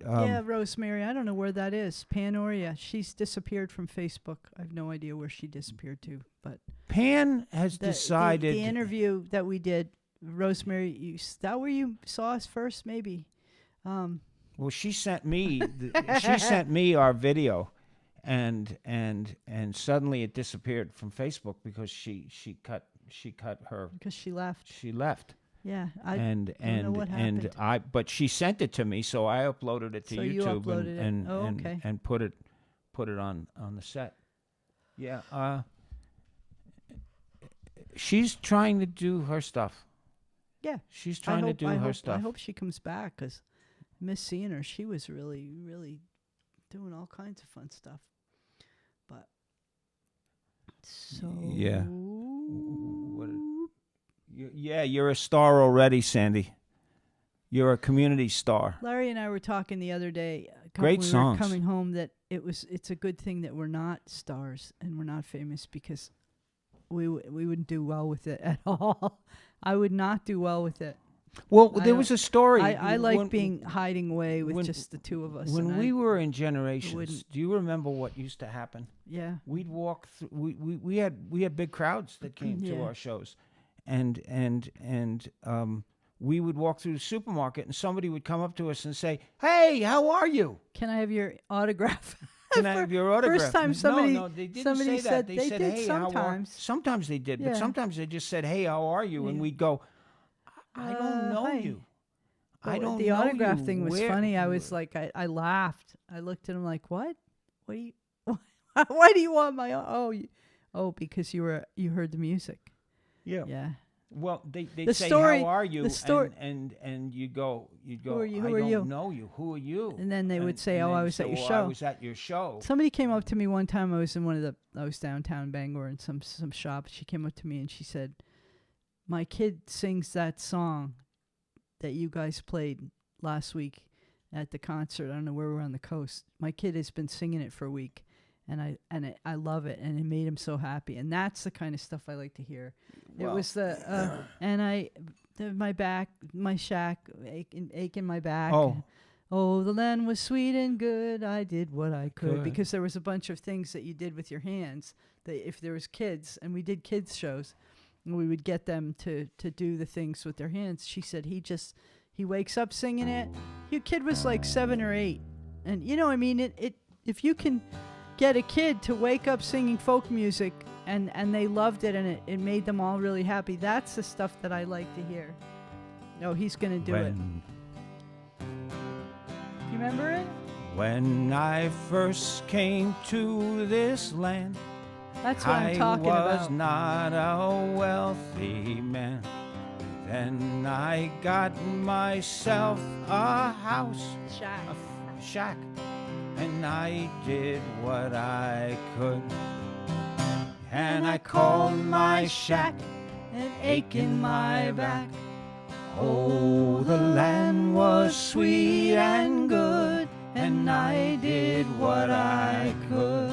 yeah, Rosemary. I don't know where that is. Panoria. She's disappeared from Facebook. I have no idea where she disappeared to. But Pan has decided the interview that we did. Rosemary, is that where you saw us first? Maybe. Well, she sent me. She sent me our video, and suddenly it disappeared from Facebook because she cut her. Because she left. She left. Yeah, I don't know what happened. But she sent it to me, so I uploaded it to So you YouTube uploaded it. Okay. and put it on the set. Yeah. She's trying to do her stuff. Yeah, She's trying to do her stuff. I hope she comes back because I miss seeing her. She was really, really doing all kinds of fun stuff. But so Yeah. You're a star already, Sandy. You're a community star. Larry and I were talking the other day. Great when songs. We were coming home that it's a good thing that we're not stars and we're not famous because we wouldn't do well with it at all. I would not do well with it. Well, there was a story. I like hiding away with just the two of us. When we were in Generations, do you remember what used to happen? Yeah. We'd walk through. We had big crowds that came to our shows, and we would walk through the supermarket, and somebody would come up to us and say, "Hey, how are you? Can I have your autograph?" Can I have your autograph? First time somebody they didn't somebody say that. said They said, did "Hey, sometimes. how are?" Sometimes they did, but sometimes they just said, "Hey, how are you?" And we'd go, "I don't know hi. you. But I don't the know autograph you. thing was Where- funny. I was like, I laughed. I looked at him like, what? What do you? Why do you want my? Because you heard the music. Yeah. Yeah. Well, they'd The say, story- "How are you?" the story- and you go, Who are you? I Who are don't you?" know you. Who are you? And then they would say, and "Oh, then I you was say, at your "Well, show." I was at your show. Somebody came up to me one time. I was downtown Bangor in some shop. She came up to me and she said, "My kid sings that song that you guys played last week at the concert. I don't know where we were on the coast. My kid has been singing it for a week, and I love it, and it made him so happy." And that's the kind of stuff I like to hear. Well, it was my back, my shack, aching my back. Oh, the land was sweet and good. I did what I could. Because there was a bunch of things that you did with your hands. That if there was kids, and we did kids shows, and we would get them to do the things with their hands. She said he wakes up singing it. Your kid was like 7 or 8, and I mean it. If you can get a kid to wake up singing folk music and they loved it and it made them all really happy, that's the stuff that I like to hear. No, he's gonna do it. You remember it? When I first came to this land, That's what I'm talking I was about. not a wealthy man. Then I got myself a house, Shack. a shack, and I did what I could. And I called my shack an ache in my back. Oh, the land was sweet and good, and I did what I could.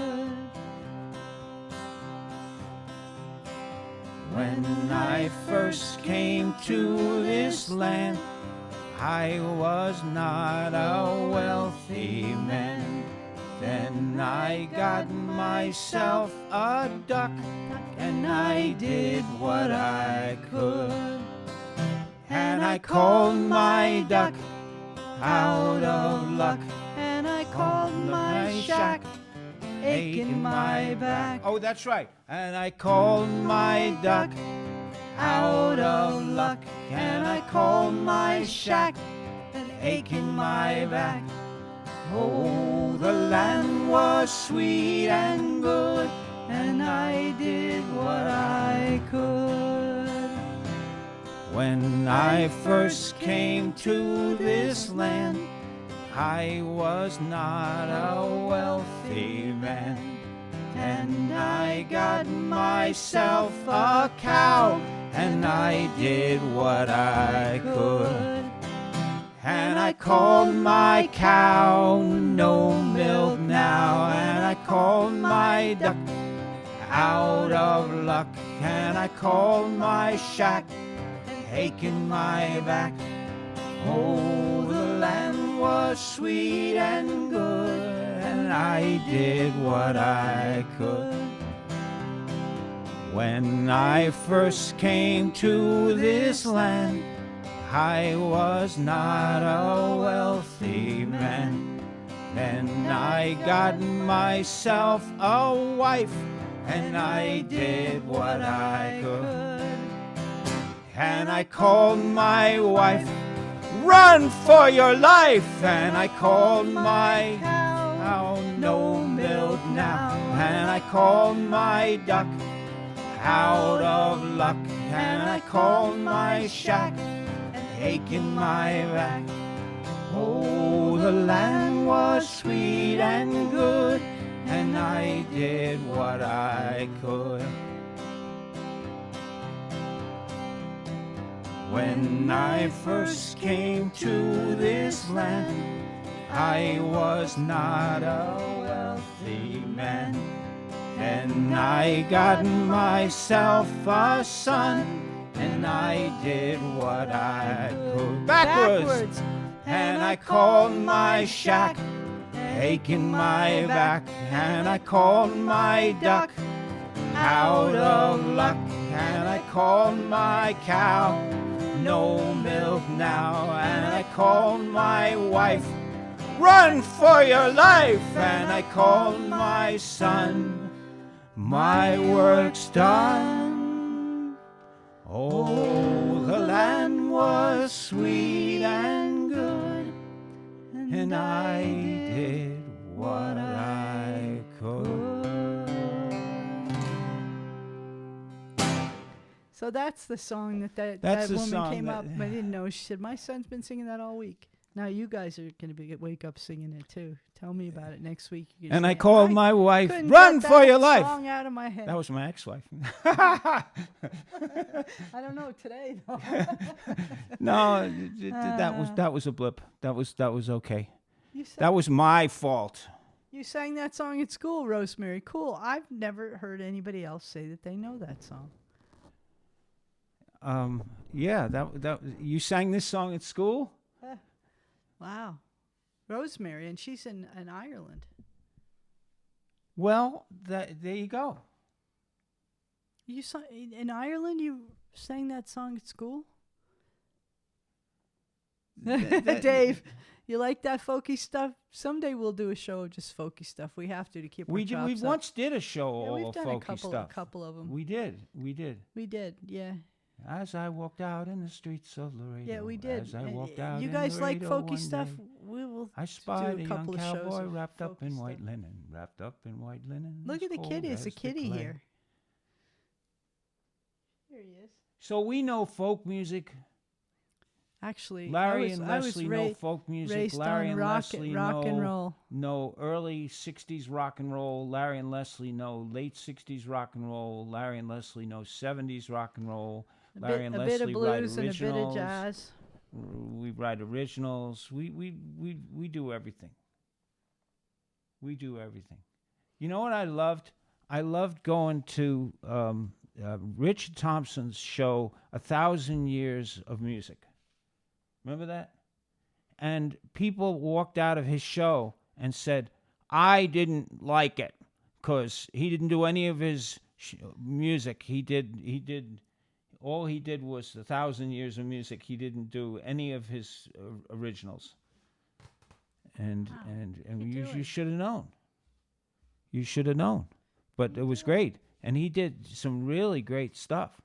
When I first came to this land, I was not a wealthy man. Then I got myself a duck, and I did what I could. And I called my duck out of luck, And I called my shack ache in my back. Oh, that's right. And I called my duck out of luck, and I called my shack an ache in my back. Oh, the land was sweet and good, and I did what I could. When I first came to this land, I was not a wealthy man, and I got myself a cow, and I did what I could. And I called my cow No Milk Now, and I called my duck Out of Luck, and I called my shack Aching my back. Oh, the land was sweet and good, and I did what I could. When I first came to this land, I was not a wealthy man. Then I got myself a wife, and I did what I could. And I called my wife, run for your life, and I called my cow No Milk Now, and I called my duck Out of Luck, and I called my shack Aching my back. Oh, the land was sweet and good, and I did what I could. When I first came to this land, I was not a wealthy man. Then I got myself a son, and I did what I could. Backwards. And I called my shack Aching my back, and I called my duck Out of Luck, and I called my cow No Milk Now, and I called my wife, run for your life, and I called my son, my work's done. Oh, the land was sweet and good, and I did what I could. So that's the song that woman came up. I didn't know. She said, my son's been singing that all week. Now you guys are going to wake up singing it too. Tell me about it next week. And I called my wife, run for your life. Song out of my head. That was my ex-wife. I don't know today though. No, that was a blip. That was okay. That was my fault. You sang that song at school, Rosemary. Cool. I've never heard anybody else say that they know that song. Yeah, that you sang this song at school? Wow. Rosemary, and she's in Ireland. Well, there you go. You in Ireland? You sang that song at school? Dave, you like that folky stuff? Someday we'll do a show of just folky stuff. We have to keep our chops We up. once did a show all we've done folky stuff. A couple of them. We did, yeah. As I walked out in the streets of Laredo. Yeah, we did. As I walked out you in guys like Laredo folky stuff? We will. I spied do a couple young of shows cowboy of wrapped up in folky white stuff. linen. Wrapped up in white linen. Look at the kid. There's a kitty here. Here he is. So we know folk music. Actually, Larry and Leslie know folk music. Raised Larry on and rock Leslie and roll. know early 60s rock and roll. Larry and Leslie know late 60s rock and roll. Larry and Leslie know 70s rock and roll. Larry and a Leslie bit of blues write and a bit of originals. jazz. We write originals. We do everything. We do everything. You know what I loved? I loved going to Richard Thompson's show, 1,000 Years of Music. Remember that? And people walked out of his show and said, I didn't like it because he didn't do any of his music. All he did was 1,000 Years of Music. He didn't do any of his originals. And you should have known. You should have known. But it was great. And he did some really great stuff.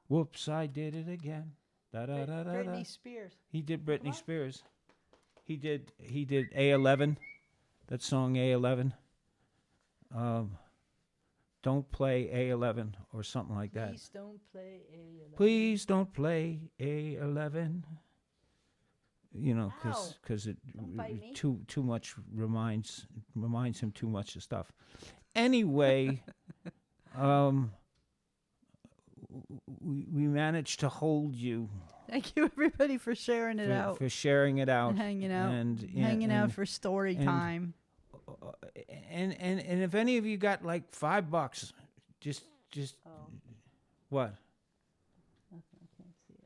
Whoops, I did it again. Da, da, da, da, Britney Spears. He did Britney Spears. He did A11, that song A11. Don't play A11 or something like that. Please don't play A11. Please don't play A11. You know, Ow. because it Don't bite me. too much reminds him too much of stuff. Anyway, we managed to hold you Thank you, everybody, for sharing it out. for sharing it out And hanging out. and Hanging out for story and- time. and if any of you got like $5, just Oh. what? Nothing, I can't see it.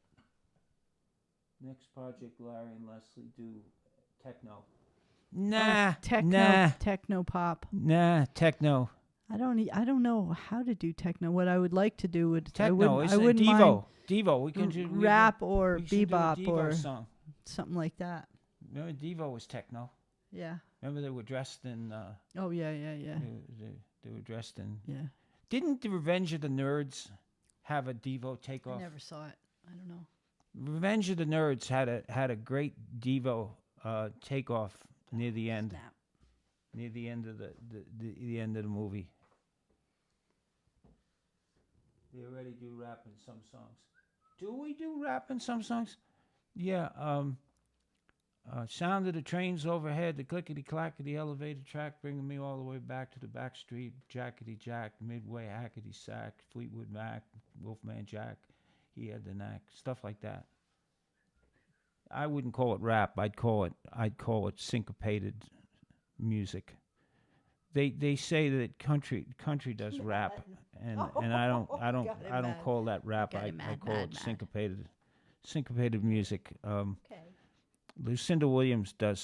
Next project, Larry and Leslie do techno. Nah, Techno pop. nah, techno. I don't know how to do techno. What I would like to do would Techno. I wouldn't Devo. mind Devo. We can do rap or we should do a bebop Devo or song. something like that. Remember, Devo was techno. Yeah. Remember, they were dressed in. Oh yeah. They were dressed in. Yeah. Didn't the Revenge of the Nerds have a Devo takeoff? I never saw it. I don't know. Revenge of the Nerds had a great Devo takeoff near the end. Snap. Near the end of the end of the movie. They already do rap in some songs. Do we do rap in some songs? Yeah. Sound of the trains overhead, the clickety clack of the elevator track, bringing me all the way back to the back street. Jackety Jack, Midway, Hackety Sack, Fleetwood Mac, Wolfman Jack. He had the knack. Stuff like that. I wouldn't call it rap. I'd call it syncopated music. They say that country does rap, and I don't call that rap. I call it syncopated music. Okay. Lucinda Williams does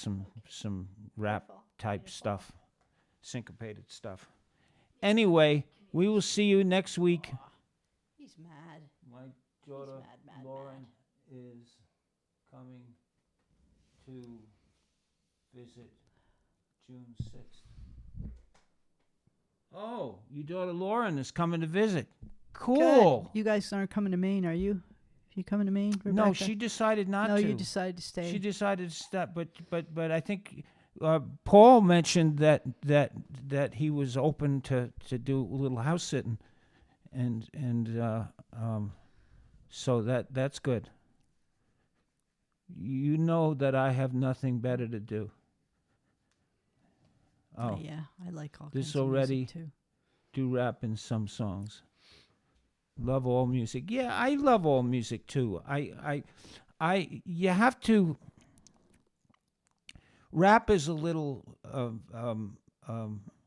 some rap type stuff, syncopated stuff. Anyway, we will see you next week. He's mad. My daughter mad, Lauren is coming to visit June 6th. Oh, your daughter Lauren is coming to visit. Cool. Good. You guys aren't coming to Maine, are you? You coming to Maine, Rebecca? No, she decided not No, to. you decided to stay. She decided to stop, but I think Paul mentioned that he was open to do a little house sitting, and so that's good. You know that I have nothing better to do. Oh, yeah, I like all this kinds of already music too. do rap in some songs. Love all music. Yeah, I love all music too. You have to. Rap is a little.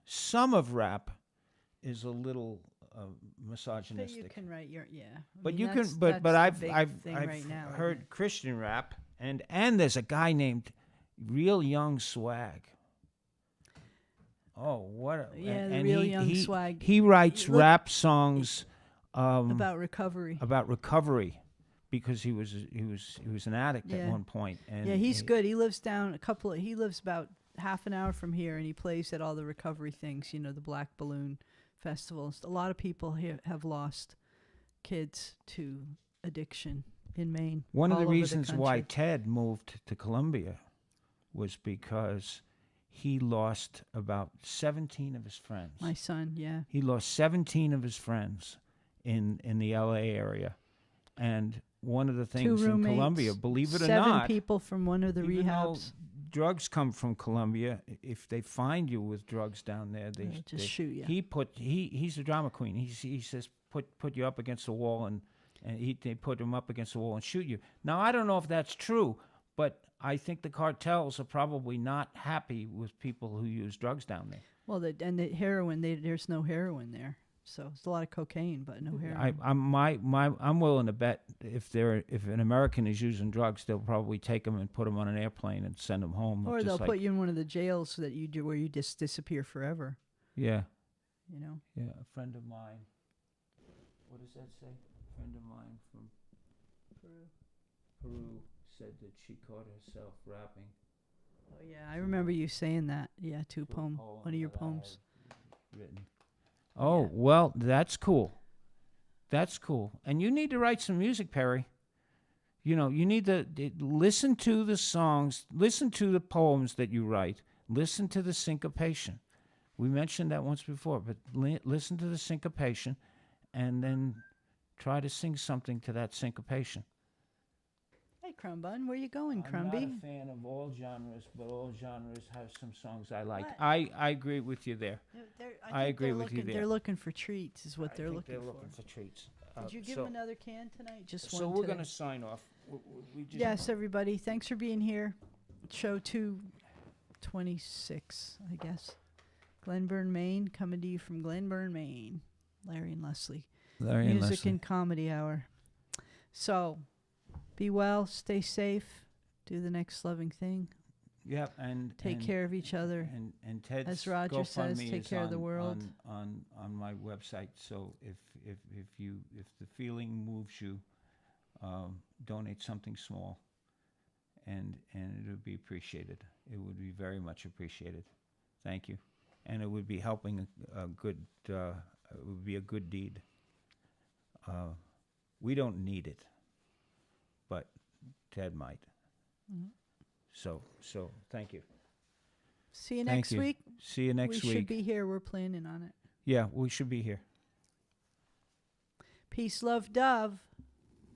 Some of rap is a little misogynistic. But you can write your But mean, you that's- can. But that's but the I've big I've thing I've right now, isn't heard it? Christian rap, and there's a guy named Real Young Swag. Oh, what! Yeah, the and Real Young Swag. He writes Look- rap songs about recovery. because he was an addict at Yeah. one point. And Yeah, he's good. He lives down he lives about half an hour from here, and he plays at all the recovery things. You know, the Black Balloon festivals. A lot of people here have lost kids to addiction in Maine. One of all the over reasons why country. Ted moved to Columbia was because he lost about 17 of his friends. My son, yeah. He lost 17 of his friends in the LA area. And one of the things in roommates, Columbia, believe it or 7 not, people from one of the even though rehabs. drugs come from Columbia, if they find you with drugs down there, They'll they just shoot you. He's a drama queen. He says put you up against the wall and they put him up against the wall and shoot you. Now I don't know if that's true, but I think the cartels are probably not happy with people who use drugs down there. Well, the heroin, there's no heroin there. So it's a lot of cocaine, but no heroin. I'm willing to bet if an American is using drugs, they'll probably take him and put him on an airplane and send him home. Or just they'll like, put you in one of the jails that you do where you just disappear forever. Yeah, You know. yeah. A friend of mine. What does that say? A friend of mine from Peru said that she caught herself rapping. Oh yeah, I remember you saying that. Yeah, to a one of your that I poems. had written. Oh, well, that's cool. That's cool. And you need to write some music, Perry. You need to listen to the songs, listen to the poems that you write, listen to the syncopation. We mentioned that once before, but listen to the syncopation and then try to sing something to that syncopation. Hey, Crumbun, where you going, I'm not Crumby? a fan of all genres, but all genres have some songs I like. What? I agree with you there. I think agree they're with you looking, there. They're looking for treats, is what I they're think looking they're for. looking for treats. Did you give so, them another can tonight? Just one So we're today. going to sign off. We just, Yes, everybody. Thanks for being here. Show 226, I guess. Glenburn, Maine. Coming to you from Glenburn, Maine. Larry and Leslie. Larry and Music Leslie. and Comedy Hour. So, be well, stay safe, do the next loving thing, Yep, and take care of each other. And Ted's As Roger says, GoFundMe take is care of the world. on my website. So if the feeling moves you, donate something small, and it would be appreciated. It would be very much appreciated. Thank you, and it would be helping a good. It would be a good deed. We don't need it, but Ted might. Mhm. So thank you. See you Thank next you. week. See you next We week. should be here. We're planning on it. Yeah, we should be here. Peace, love, dove,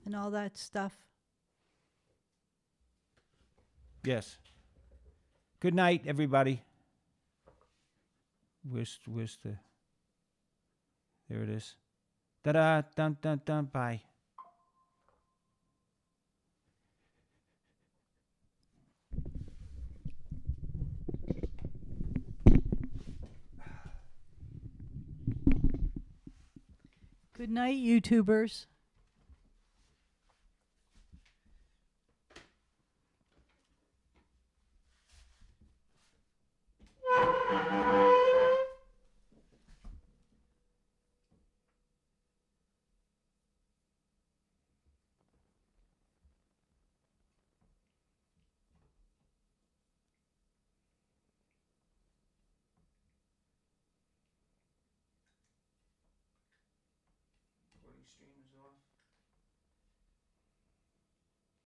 and all that stuff. Yes. Good night, everybody. Where's the? There it is. Da-da, dun, dun, dun, bye. Good night, YouTubers. Recording stream is off.